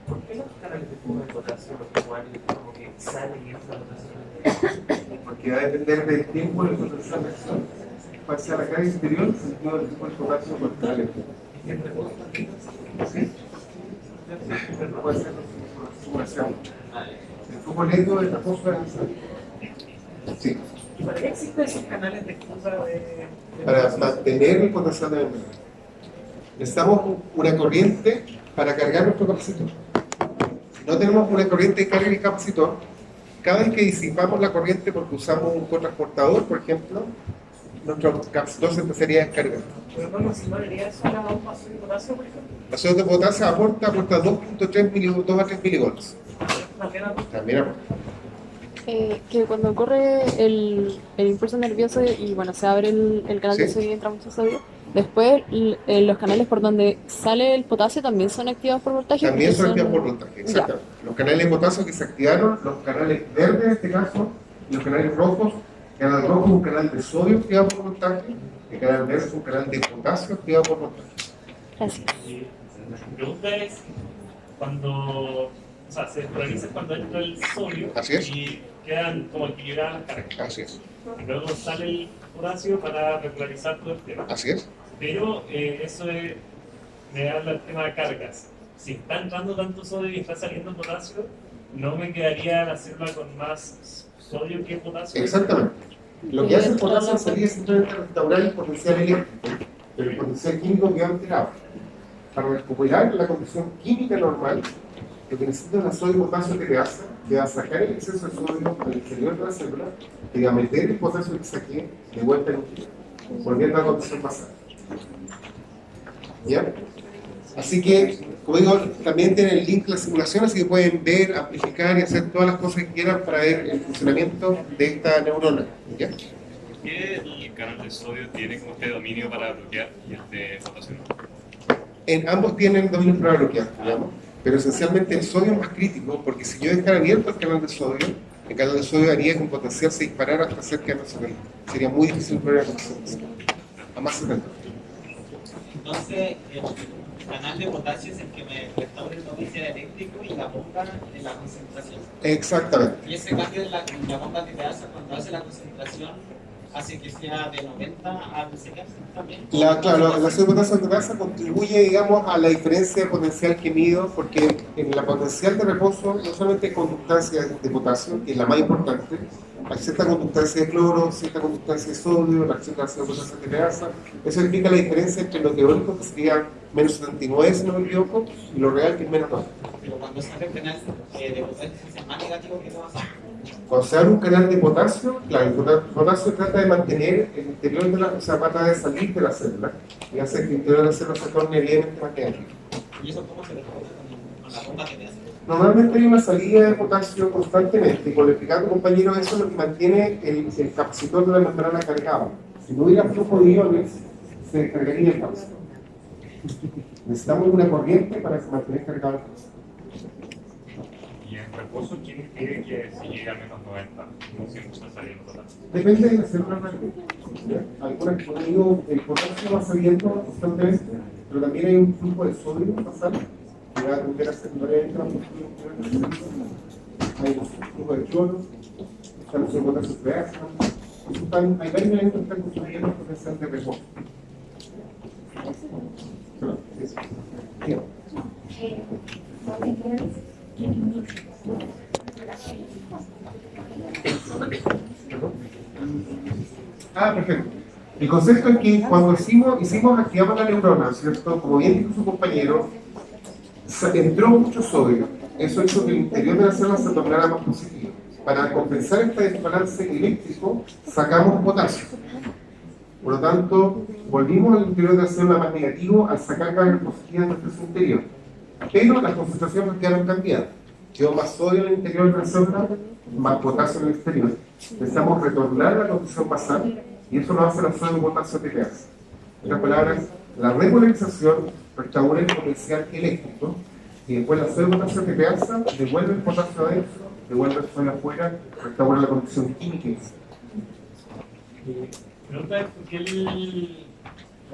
¿por qué los canales de potasio igual como que salen y entra potasio? Porque va a depender del tiempo de potencial de acción hacia la carga exterior, el sentido del tipo de potasio por el canal eléctrico. ¿Sí? Puede ser simulación. El flujo lento de la fósfora sí. ¿Y para qué existen esos canales de fuga de Para mantener el potencial de membrana. Necesitamos una corriente para cargar nuestro capacitor. Si no tenemos una corriente que cargue el capacitor, cada vez que disipamos la corriente porque usamos un cotransportador, por ejemplo, nuestro capacitor se empezaría a descargar. Pero no nos sirviría eso a un vaso de potasio, por ejemplo? La sodio de potasio aporta 2 a 3 milivolts. También aporta. Que cuando ocurre el impulso nervioso y bueno, se abre el canal de Sí. sodio y entra mucho sodio, después los canales por donde sale el potasio también son activados por voltaje. También porque son activados por voltaje, exactamente. Los canales de potasio que se activaron, los canales verdes en este caso, y los canales rojos. El canal rojo es un canal de sodio activado por voltaje, el canal verde es un canal de potasio activado por voltaje. Gracias. Mi pregunta es, cuando, o sea, se polariza cuando entra el sodio Así es. y quedan como equilibradas las cargas. Así es, Y luego sale el potasio para regularizar todo el tema. así es. Pero me habla el tema de cargas. Si está entrando tanto sodio y está saliendo potasio, ¿no me quedaría la célula con más sodio que potasio? Exactamente. Lo que hace el potasio al salir es simplemente restaurar el potencial eléctrico, pero el potencial químico queda alterado. Para recuperar la condición química normal, lo que necesita la sodio y potasio que hace, que va a sacar el exceso de sodio al exterior de la célula y va a meter el potasio que saqué de vuelta en el interior, volviendo a la condición basal. ¿Ya? Así que como digo, también tienen el link la simulación, así que pueden ver, amplificar y hacer todas las cosas que quieran para ver el funcionamiento de esta neurona. ¿Ya? ¿Por qué el canal de sodio tiene como este dominio para bloquear y el de potasio no? En ambos tienen dominio para bloquear, digamos, pero esencialmente el sodio es más crítico, porque si yo dejara abierto el canal de sodio haría que un potencial se disparara hasta cerca de no 70. Sería muy difícil lograr la potencial. A más 70. Entonces, el canal de potasio es el que me restaura el potencial eléctrico y la bomba en la concentración. Exactamente. Y ese cambio en la bomba que te hace cuando hace la concentración hace que sea de 90 a 100 también. Claro, la sodio de potasio de grasa contribuye, digamos, a la diferencia de potencial que mido, porque en la potencial de reposo no solamente hay conductancia de potasio, que es la más importante, hay cierta conductancia de cloro, cierta conductancia de sodio, la acción de ácido potasio de grasa. Eso explica la diferencia entre lo teórico, que sería menos 79 si no me equivoco, y lo real, que es menos 9. Pero cuando sale el canal de potasio es más negativo que todo. Cuando se abre un canal de potasio, claro, el potasio trata de mantener el interior de la, o sea, trata de salir de la célula y hace que el interior de la célula se torne levemente más negativo. ¿Y eso cómo se resuelve con la bomba que te hace? Normalmente hay una salida de potasio constantemente, y por lo explicado compañero, eso es lo que mantiene el capacitor de la membrana cargado. Si no hubiera flujo de iones, se descargaría el capacitor. Necesitamos una corriente para mantener cargado el capacitor. Y en reposo, ¿quién impide que si llega a menos 90, no siempre está saliendo potasio? Depende de la célula realmente. Algunas, como digo, el potasio va saliendo constantemente, pero también hay un flujo de sodio basal que va a atender a secundariamente la función. Hay un flujo de cloro, está el sodio potasio grasa. Hay varios elementos que están construyendo el potencial de reposo. Perdón, sí. Bien. Perfecto. El concepto es que cuando activamos la neurona, ¿cierto? Como bien dijo su compañero, entró mucho sodio. Eso hizo que el interior de la célula se tornara más positivo. Para compensar este desbalance eléctrico, sacamos potasio. Por lo tanto, volvimos al interior de la célula más negativo al sacar cargas positivas de nuestro interior. Pero las concentraciones quedaron cambiadas. Quedó más sodio en el interior de la célula, más potasio en el exterior. Necesitamos retornar la condición basal y eso lo hace la sodio potasio TPA. En otras palabras, la repolarización restaura el potencial eléctrico y después la sodio potasio TPA devuelve el potasio adentro, devuelve el sodio afuera, restaura la condición química. Pregunta es por qué el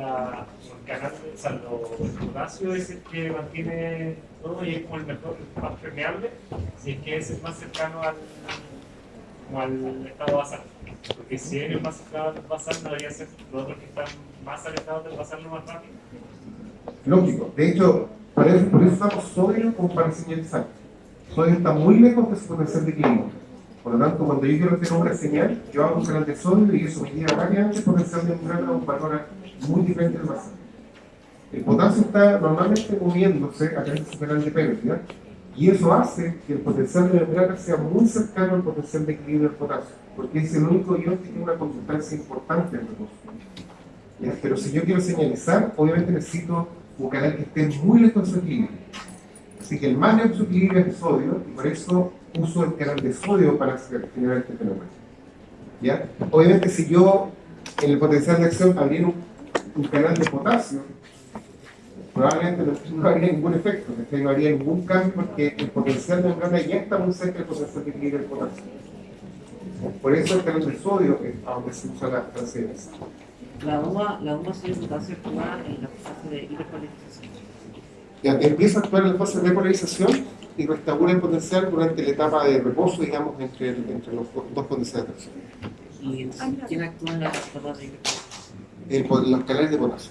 canal el potasio es el que mantiene todo y es como el mejor, el más permeable, si es que es el más cercano al estado basal. Porque si es el más cercano al basal, no debería ser los otros que están más alejados del basal lo más rápido. Lógico. De hecho, por eso usamos sodio como para señalizar. Sodio está muy lejos de su potencial de equilibrio. Por lo tanto, cuando yo quiero tener una señal, yo hago un canal de sodio y eso me lleva rápidamente el potencial de membrana a un valor muy diferente del basal. El potasio está normalmente moviéndose a través de su canal de pérdida y eso hace que el potencial de membrana sea muy cercano al potencial de equilibrio del potasio, porque es el único ion que tiene una conductancia importante en el reposo. Pero si yo quiero señalizar, obviamente necesito un canal que esté muy lejos de su equilibrio. Así que el más lejos de su equilibrio es el sodio y por eso uso el canal de sodio para generar este fenómeno. ¿Ya? Obviamente si yo en el potencial de acción abriera un canal de potasio, probablemente no habría ningún efecto, no habría ningún cambio porque el potencial de membrana ya está muy cerca del potencial de equilibrio del potasio. Por eso el canal de sodio es a donde se usa la transferencia. La bomba sodio potasio actúa en la fase de hiperpolarización. Ya, empieza a actuar en la fase de repolarización y restaura el potencial durante la etapa de reposo, digamos, entre los dos condiciones de acción. ¿Y entonces, quién actúa en la etapa de hiperpolarización? Los canales de potasio.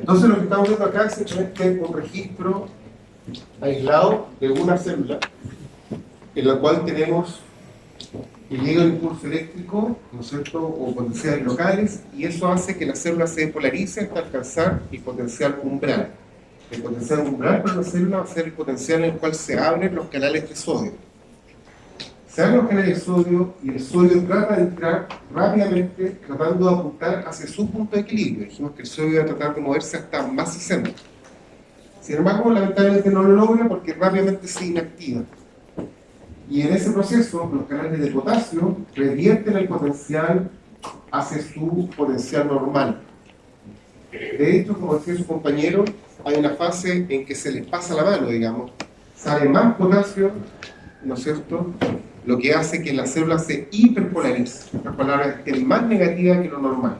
Entonces lo que estamos viendo acá es simplemente un registro aislado de una célula en la cual tenemos que llega el impulso eléctrico, ¿no es cierto?, o potenciales locales, y eso hace que la célula se depolarice hasta alcanzar el potencial umbral. El potencial umbral para la célula va a ser el potencial en el cual se abren los canales de sodio. Se abren los canales de sodio y el sodio trata de entrar rápidamente tratando de apuntar hacia su punto de equilibrio. Dijimos que el sodio va a tratar de moverse hasta más 60. Sin embargo, lamentablemente no lo logra porque rápidamente se inactiva. Y en ese proceso, los canales de potasio revierten el potencial hacia su potencial normal. De hecho, como decía su compañero, hay una fase en que se les pasa la mano, digamos. Sale más potasio, ¿no es cierto?, lo que hace que la célula se hiperpolarice. En otras palabras, es más negativa que lo normal.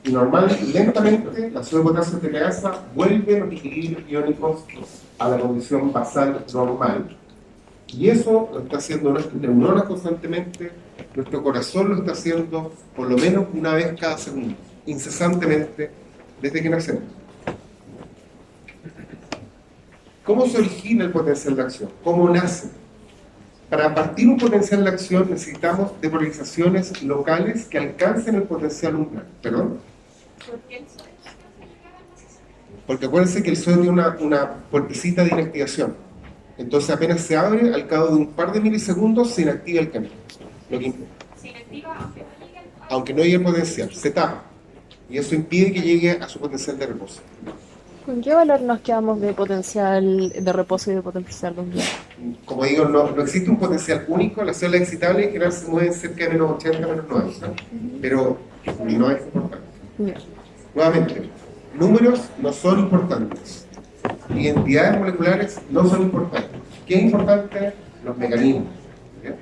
Y lentamente, la sodio de potasio tereasa vuelve los equilibrios iónicos a la condición basal normal. Y eso lo está haciendo nuestras neuronas constantemente, nuestro corazón lo está haciendo por lo menos una vez cada segundo, incesantemente, desde que nacemos. ¿Cómo se origina el potencial de acción? ¿Cómo nace? Para partir un potencial de acción necesitamos depolarizaciones locales que alcancen el potencial umbral. ¿Perdón? ¿Por qué el sodio se hace llegar a la célula? Porque acuérdense que el sodio tiene una puertecita de inactivación. Entonces apenas se abre, al cabo de un par de milisegundos se inactiva el canal. Lo que Se inactiva aunque no llegue al aunque no llegue el potencial, se tapa. Y eso impide que llegue a su potencial de reposo. ¿Con qué valor nos quedamos de potencial de reposo y de potencial de umbral? Como digo, no existe un potencial único, las células excitables en general se mueven cerca de menos 80, menos 90, pero no es importante. Ya. Nuevamente, números no son importantes. Identidades moleculares no son importantes. ¿Qué es importante? Los mecanismos. ¿Ya?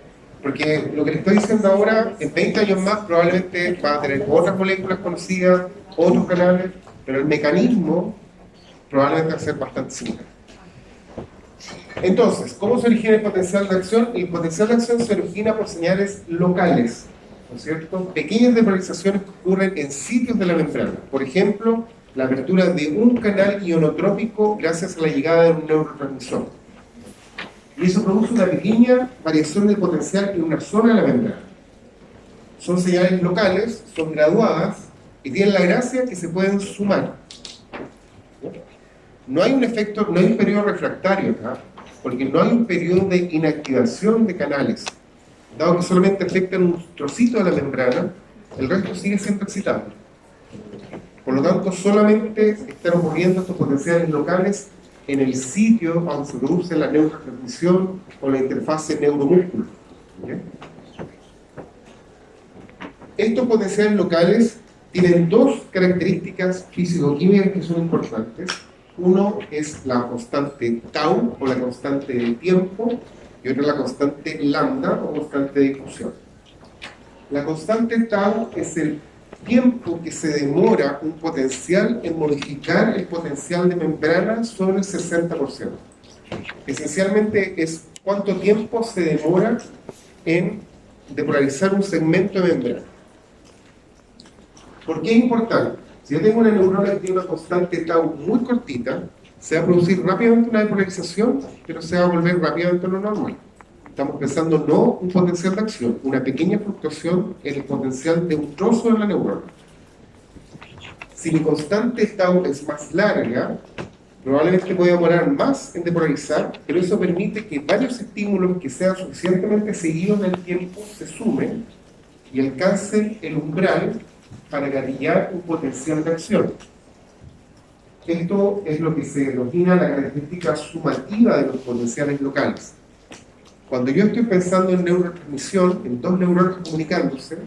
Porque lo que le estoy diciendo ahora, en 20 años más probablemente va a tener otras moléculas conocidas, otros canales, pero el mecanismo probablemente va a ser bastante similar. Entonces, ¿cómo se origina el potencial de acción? El potencial de acción se origina por señales locales, ¿no es cierto? Pequeñas depolarizaciones que ocurren en sitios de la membrana. Por ejemplo, la apertura de un canal ionotrópico gracias a la llegada de un neurotransmisor. Y eso produce una pequeña variación de potencial en una zona de la membrana. Son señales locales, son graduadas y tienen la gracia que se pueden sumar. No hay un efecto, no hay un periodo refractario acá, porque no hay un periodo de inactivación de canales. Dado que solamente afectan un trocito de la membrana, el resto sigue siendo excitable. Por lo tanto, solamente están ocurriendo estos potenciales locales en el sitio donde se produce la neurotransmisión o la interfase neuromúsculo. ¿Okay? Estos potenciales locales tienen dos características físico-químicas que son importantes. Uno es la constante tau, o la constante del tiempo, y otra la constante lambda, o constante de difusión. La constante tau es el tiempo que se demora un potencial en modificar el potencial de membrana sobre el 60%. Esencialmente es cuánto tiempo se demora en depolarizar un segmento de membrana. ¿Por qué es importante? Si yo tengo una neurona que tiene una constante tau muy cortita, se va a producir rápidamente una depolarización, pero se va a volver rápidamente a lo normal. Estamos pensando no un potencial de acción, una pequeña fluctuación en el potencial de un trozo de la neurona. Si mi constante tau es más larga, probablemente voy a demorar más en depolarizar, pero eso permite que varios estímulos que sean suficientemente seguidos en el tiempo se sumen y alcancen el umbral para gatillar un potencial de acción. Esto es lo que se denomina la característica sumativa de los potenciales locales. Cuando yo estoy pensando en neurotransmisión, en dos neuronas comunicándose,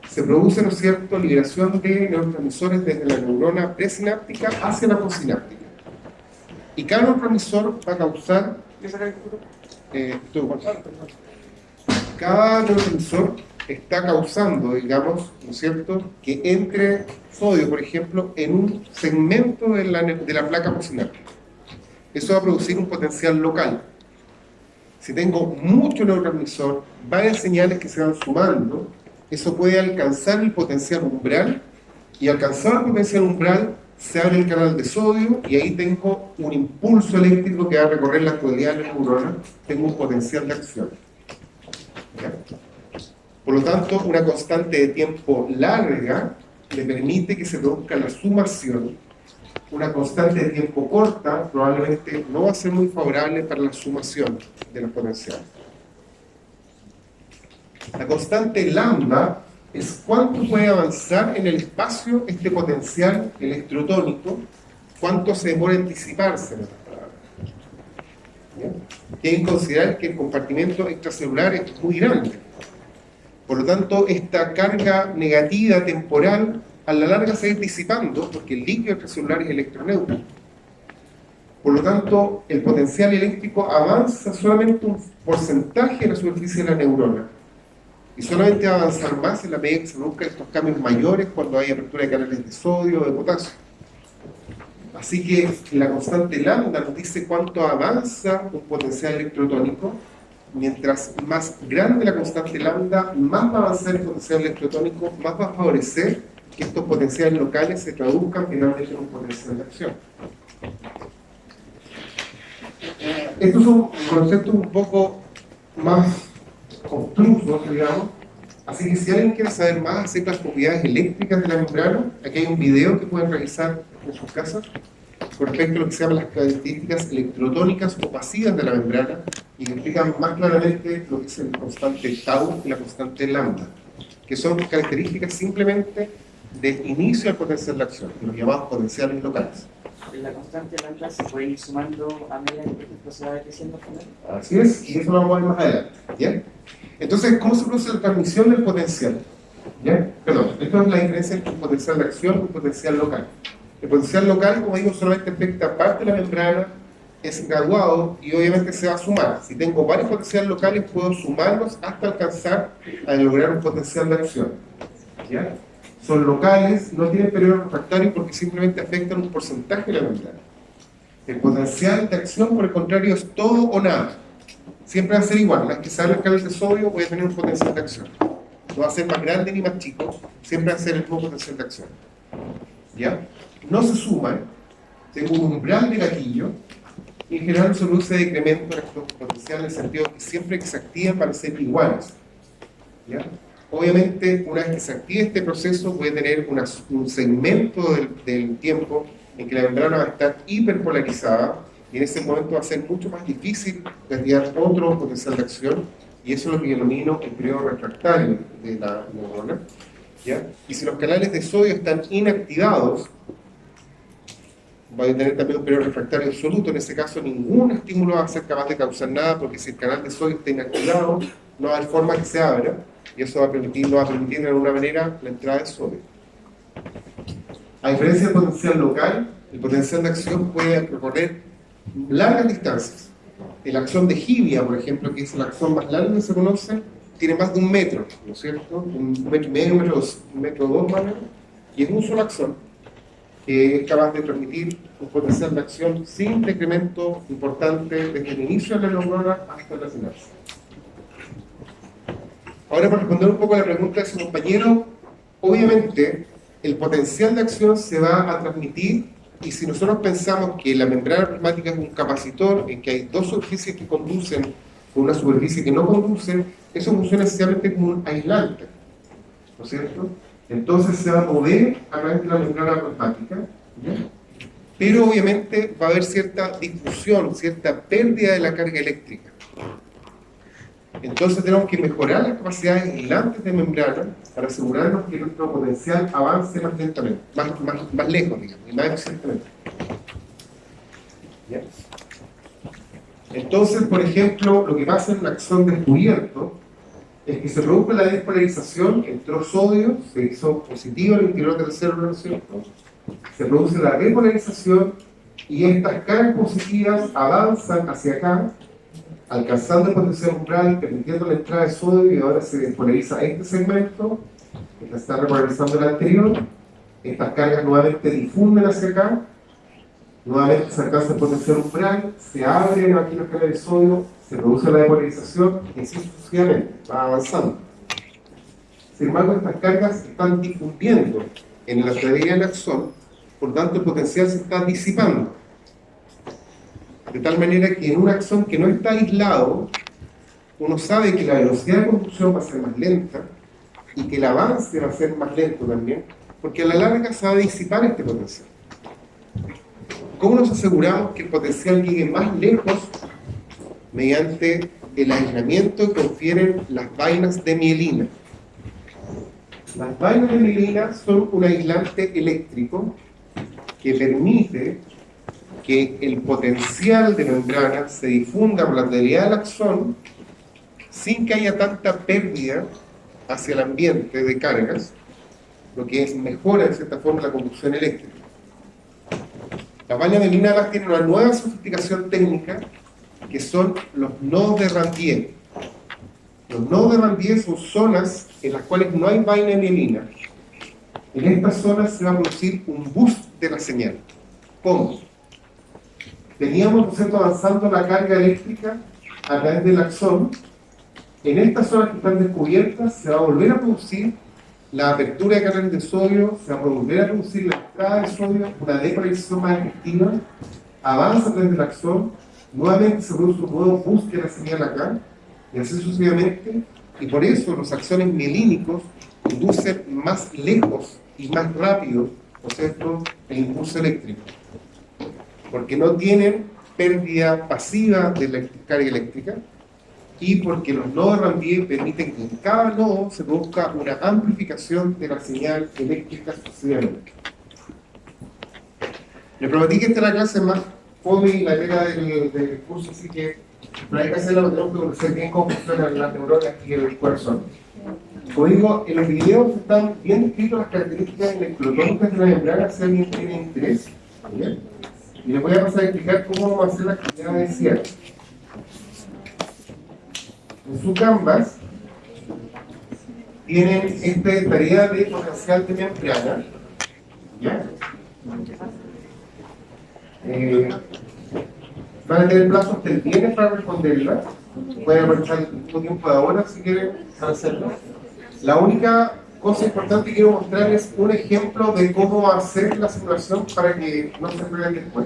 se produce, ¿no es cierto?, liberación de neurotransmisores desde la neurona presináptica hacia la postsináptica. Y cada neurotransmisor va a causar... cada neurotransmisor está causando, digamos, ¿no es cierto?, que entre sodio, por ejemplo, en un segmento de la placa postsináptica. Eso va a producir un potencial local. Si tengo mucho neurotransmisor, varias señales que se van sumando, eso puede alcanzar el potencial umbral, y alcanzar el potencial umbral se abre el canal de sodio y ahí tengo un impulso eléctrico que va a recorrer la totalidad de la neurona, tengo un potencial de acción. ¿Ya? Por lo tanto, una constante de tiempo larga le permite que se produzca la sumación. Una constante de tiempo corta probablemente no va a ser muy favorable para la sumación de los potenciales. La constante lambda es cuánto puede avanzar en el espacio este potencial electrotónico, cuánto se demora en disiparse, en otras palabras. ¿Ya? Tienen que considerar que el compartimento extracelular es muy grande. Por lo tanto, esta carga negativa temporal a la larga se va a ir disipando porque el líquido extracelular es electroneutro. Por lo tanto, el potencial eléctrico avanza solamente un porcentaje de la superficie de la neurona. Y solamente va a avanzar más en la medida que se produzcan estos cambios mayores cuando hay apertura de canales de sodio o de potasio. Así que la constante lambda nos dice cuánto avanza un potencial electrotónico. Mientras más grande la constante lambda, más va a avanzar el potencial electrotónico, más va a favorecer que estos potenciales locales se traduzcan finalmente en un potencial de acción. Estos son conceptos un poco más obtusos, digamos. Así que si alguien quiere saber más acerca de las propiedades eléctricas de la membrana, aquí hay un video que pueden realizar en sus casas con respecto a lo que se llaman las características electrotónicas o pasivas de la membrana y que explican más claramente lo que es el constante tau y la constante lambda, que son características simplemente de inicio del potencial de acción, los llamados potenciales locales. La constante lambda se puede ir sumando a medida que por ejemplo se va decreciendo al final. Así es, y eso lo vamos a ver más adelante. ¿Ya? Entonces, ¿cómo se produce la transmisión del potencial? ¿Ya? Perdón, esto es la diferencia entre un potencial de acción y un potencial local. El potencial local, como digo, solamente afecta parte de la membrana, es graduado y obviamente se va a sumar. Si tengo varios potenciales locales, puedo sumarlos hasta alcanzar a lograr un potencial de acción. ¿Ya? Son locales, no tienen periodo refractario porque simplemente afectan un porcentaje de la membrana. El potencial de acción, por el contrario, es todo o nada. Siempre va a ser igual. Una vez que se abre el canal de sodio, voy a tener un potencial de acción. No va a ser más grande ni más chico, siempre va a ser el mismo potencial de acción. ¿Ya? No se suman, tengo un umbral de gatillo, y en general se produce decremento en estos potenciales en el sentido que siempre que se activan van a ser iguales. ¿Ya? Obviamente, una vez que se active este proceso, voy a tener un segmento del tiempo en que la membrana va a estar hiperpolarizada y en ese momento va a ser mucho más difícil desviar otro potencial de acción y eso es lo que denomino el periodo refractario de la neurona. ¿Ya? Y si los canales de sodio están inactivados, va a tener también un periodo refractario absoluto. En ese caso, ningún estímulo va a ser capaz de causar nada porque si el canal de sodio está inactivado, no va a haber forma que se abra y eso no va a permitir de alguna manera la entrada de sodio. A diferencia del potencial local, el potencial de acción puede recorrer largas distancias. La acción de Hibia, por ejemplo, que es la acción más larga que se conoce, tiene más de 1 metro, ¿no es cierto? 1,5 metros, 1,2 metros más o menos, y es un solo axón que es capaz de transmitir un potencial de acción sin decremento importante desde el inicio de la neurona hasta la sinapsis. Ahora, para responder un poco a la pregunta de su compañero, obviamente el potencial de acción se va a transmitir y si nosotros pensamos que la membrana plasmática es un capacitor en que hay dos superficies que conducen con una superficie que no conduce, eso funciona esencialmente como un aislante, ¿no es cierto? Entonces se va a mover a través de la membrana plasmática, ¿ya? Pero obviamente va a haber cierta difusión, cierta pérdida de la carga eléctrica. Entonces tenemos que mejorar las capacidades aislantes de membrana para asegurarnos que nuestro potencial avance más lentamente, más lejos, digamos, y más eficientemente. ¿Ya? Entonces, por ejemplo, lo que pasa en un axón descubierto es que se produjo la despolarización, entró sodio, se hizo positivo en el interior de la célula, ¿no es cierto? Se produce la repolarización y estas cargas positivas avanzan hacia acá, alcanzando el potencial umbral, permitiendo la entrada de sodio y ahora se despolariza este segmento, que está repolarizando el anterior, estas cargas nuevamente difunden hacia acá, nuevamente se alcanza el potencial umbral, se abren aquí los canales de sodio, se produce la depolarización y así sucesivamente, va avanzando. Sin embargo, estas cargas están difundiendo en la arteria del axón por lo tanto el potencial se está disipando. De tal manera que en un axón que no está aislado, uno sabe que la velocidad de conducción va a ser más lenta y que el avance va a ser más lento también, porque a la larga se va a disipar este potencial. ¿Cómo nos aseguramos que el potencial llegue más lejos? Mediante el aislamiento que confieren las vainas de mielina. Las vainas de mielina son un aislante eléctrico que permite que el potencial de membrana se difunda por la totalidad del axón sin que haya tanta pérdida hacia el ambiente de cargas, lo que mejora en cierta forma la conducción eléctrica. Las vainas de mielina además tienen una nueva sofisticación técnica que son los nodos de Ranvier. Los nodos de Ranvier son zonas en las cuales no hay vaina de mielina. En estas zonas se va a producir un boost de la señal. ¿Cómo? Veníamos, ¿no es cierto?, avanzando la carga eléctrica a través del axón. En estas zonas que están descubiertas se va a volver a producir la apertura de canales de sodio, se va a volver a producir la entrada de sodio, una depolarización más efectiva, avanza a través del axón, nuevamente se produce un nuevo boost de la señal acá, y así sucesivamente, y por eso los axones mielínicos inducen más lejos y más rápido, ¿no es cierto?, el impulso eléctrico, porque no tienen pérdida pasiva de la carga eléctrica, y porque los nodos de Ranvier permiten que en cada nodo se produzca una amplificación de la señal eléctrica sucesivamente. Le prometí que esta era la clase más fome y la idea del curso, así que no hay que hacerlo, tenemos que conocer bien cómo funcionan las neuronas y el corazón. Como digo, en los videos están bien descritas las características electrotónicas de la membrana, si alguien tiene interés. ¿Bien? Y les voy a pasar a explicar cómo vamos a hacer la actividad de cierre. En su Canvas tienen esta tarea de potencial de membrana. ¿Ya? Van a tener plazo hasta el viernes para responderla. Pueden aprovechar el mismo tiempo de ahora si quieren hacerlo. La única cosa importante que quiero mostrarles es un ejemplo de cómo hacer la simulación para que no se prueben después.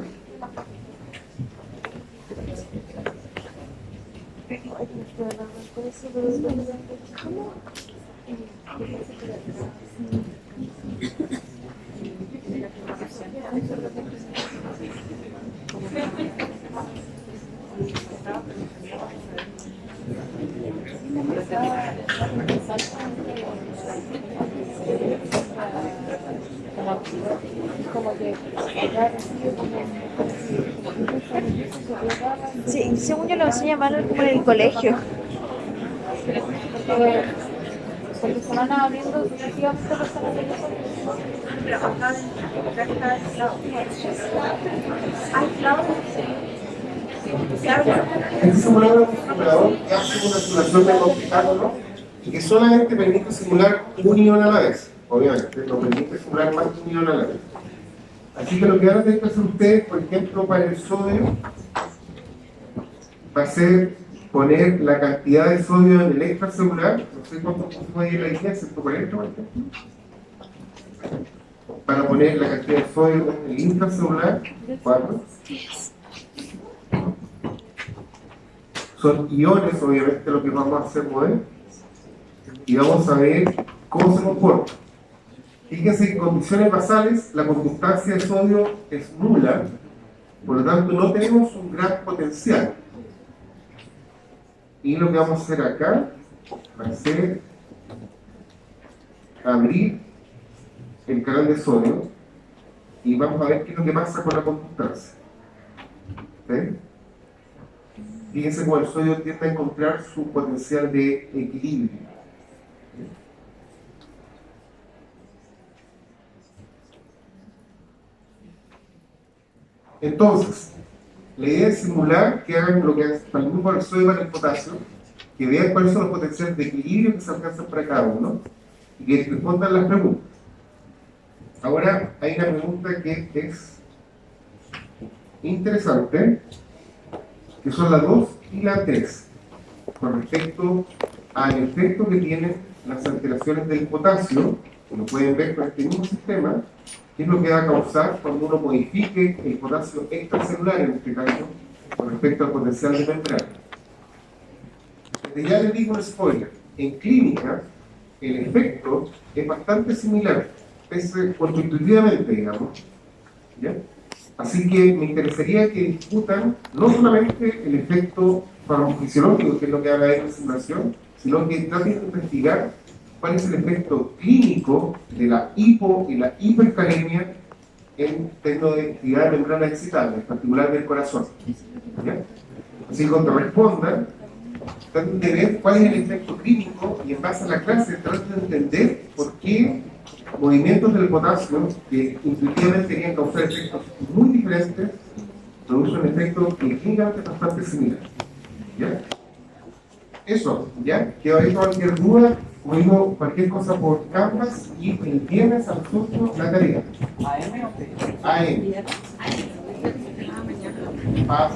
Sí, según yo lo enseña mal como en el colegio. Porque se van abriendo sucesivamente los canales de sodio. Pero acá está aislado. Aislado. Este simulador es un simulador que hace una simulación de obstáculos y que solamente permite simular un ion a la vez. Obviamente, no permite simular más de un ion a la vez. Así que lo que van a tener que hacer ustedes, por ejemplo, para el sodio, va a ser poner la cantidad de sodio en el extracelular, no sé cuánto pusimos ahí en la idea, 140 por ejemplo, para poner la cantidad de sodio en el intracelular, 4. Son iones, obviamente, lo que vamos a hacer mover, y vamos a ver cómo se comporta. Fíjense que en condiciones basales la conductancia de sodio es nula, por lo tanto no tenemos un gran potencial. Y lo que vamos a hacer acá va a ser abrir el canal de sodio y vamos a ver qué es lo que pasa con la conductancia. ¿Sí? Fíjense cómo el sodio tiende a encontrar su potencial de equilibrio. Entonces, la idea es simular que hagan lo que es para el grupo del sodio y para el potasio, que vean cuáles son los potenciales de equilibrio que se alcanzan para cada uno y que respondan las preguntas. Ahora hay una pregunta que es interesante, que son las 2 y la 3, con respecto al efecto que tienen las alteraciones del potasio, que lo pueden ver con este mismo sistema, ¿Qué es lo que va a causar cuando uno modifique el potasio extracelular, en este caso, con respecto al potencial de membrana? Desde ya les digo un spoiler. En clínica, el efecto es bastante similar, es contraintuitivamente, digamos. ¿Ya? Así que me interesaría que discutan no solamente el efecto farmacofisiológico, que es lo que habla de la simulación, sino que traten de investigar cuál es el efecto clínico de la hipo y la hipercalemia en términos de actividad de membrana excitable, en particular del corazón. ¿Ya? Así que cuando respondan, traten de ver cuál es el efecto clínico y en base a la clase traten de entender por qué movimientos del potasio que intuitivamente querían causar efectos muy diferentes producen un efecto que clínicamente es bastante similar. ¿Ya? Eso, ¿ya? Quedó ahí cualquier duda, o digo cualquier cosa por Canvas y el viernes al curso la tarea. ¿AM o P? AM. Ah,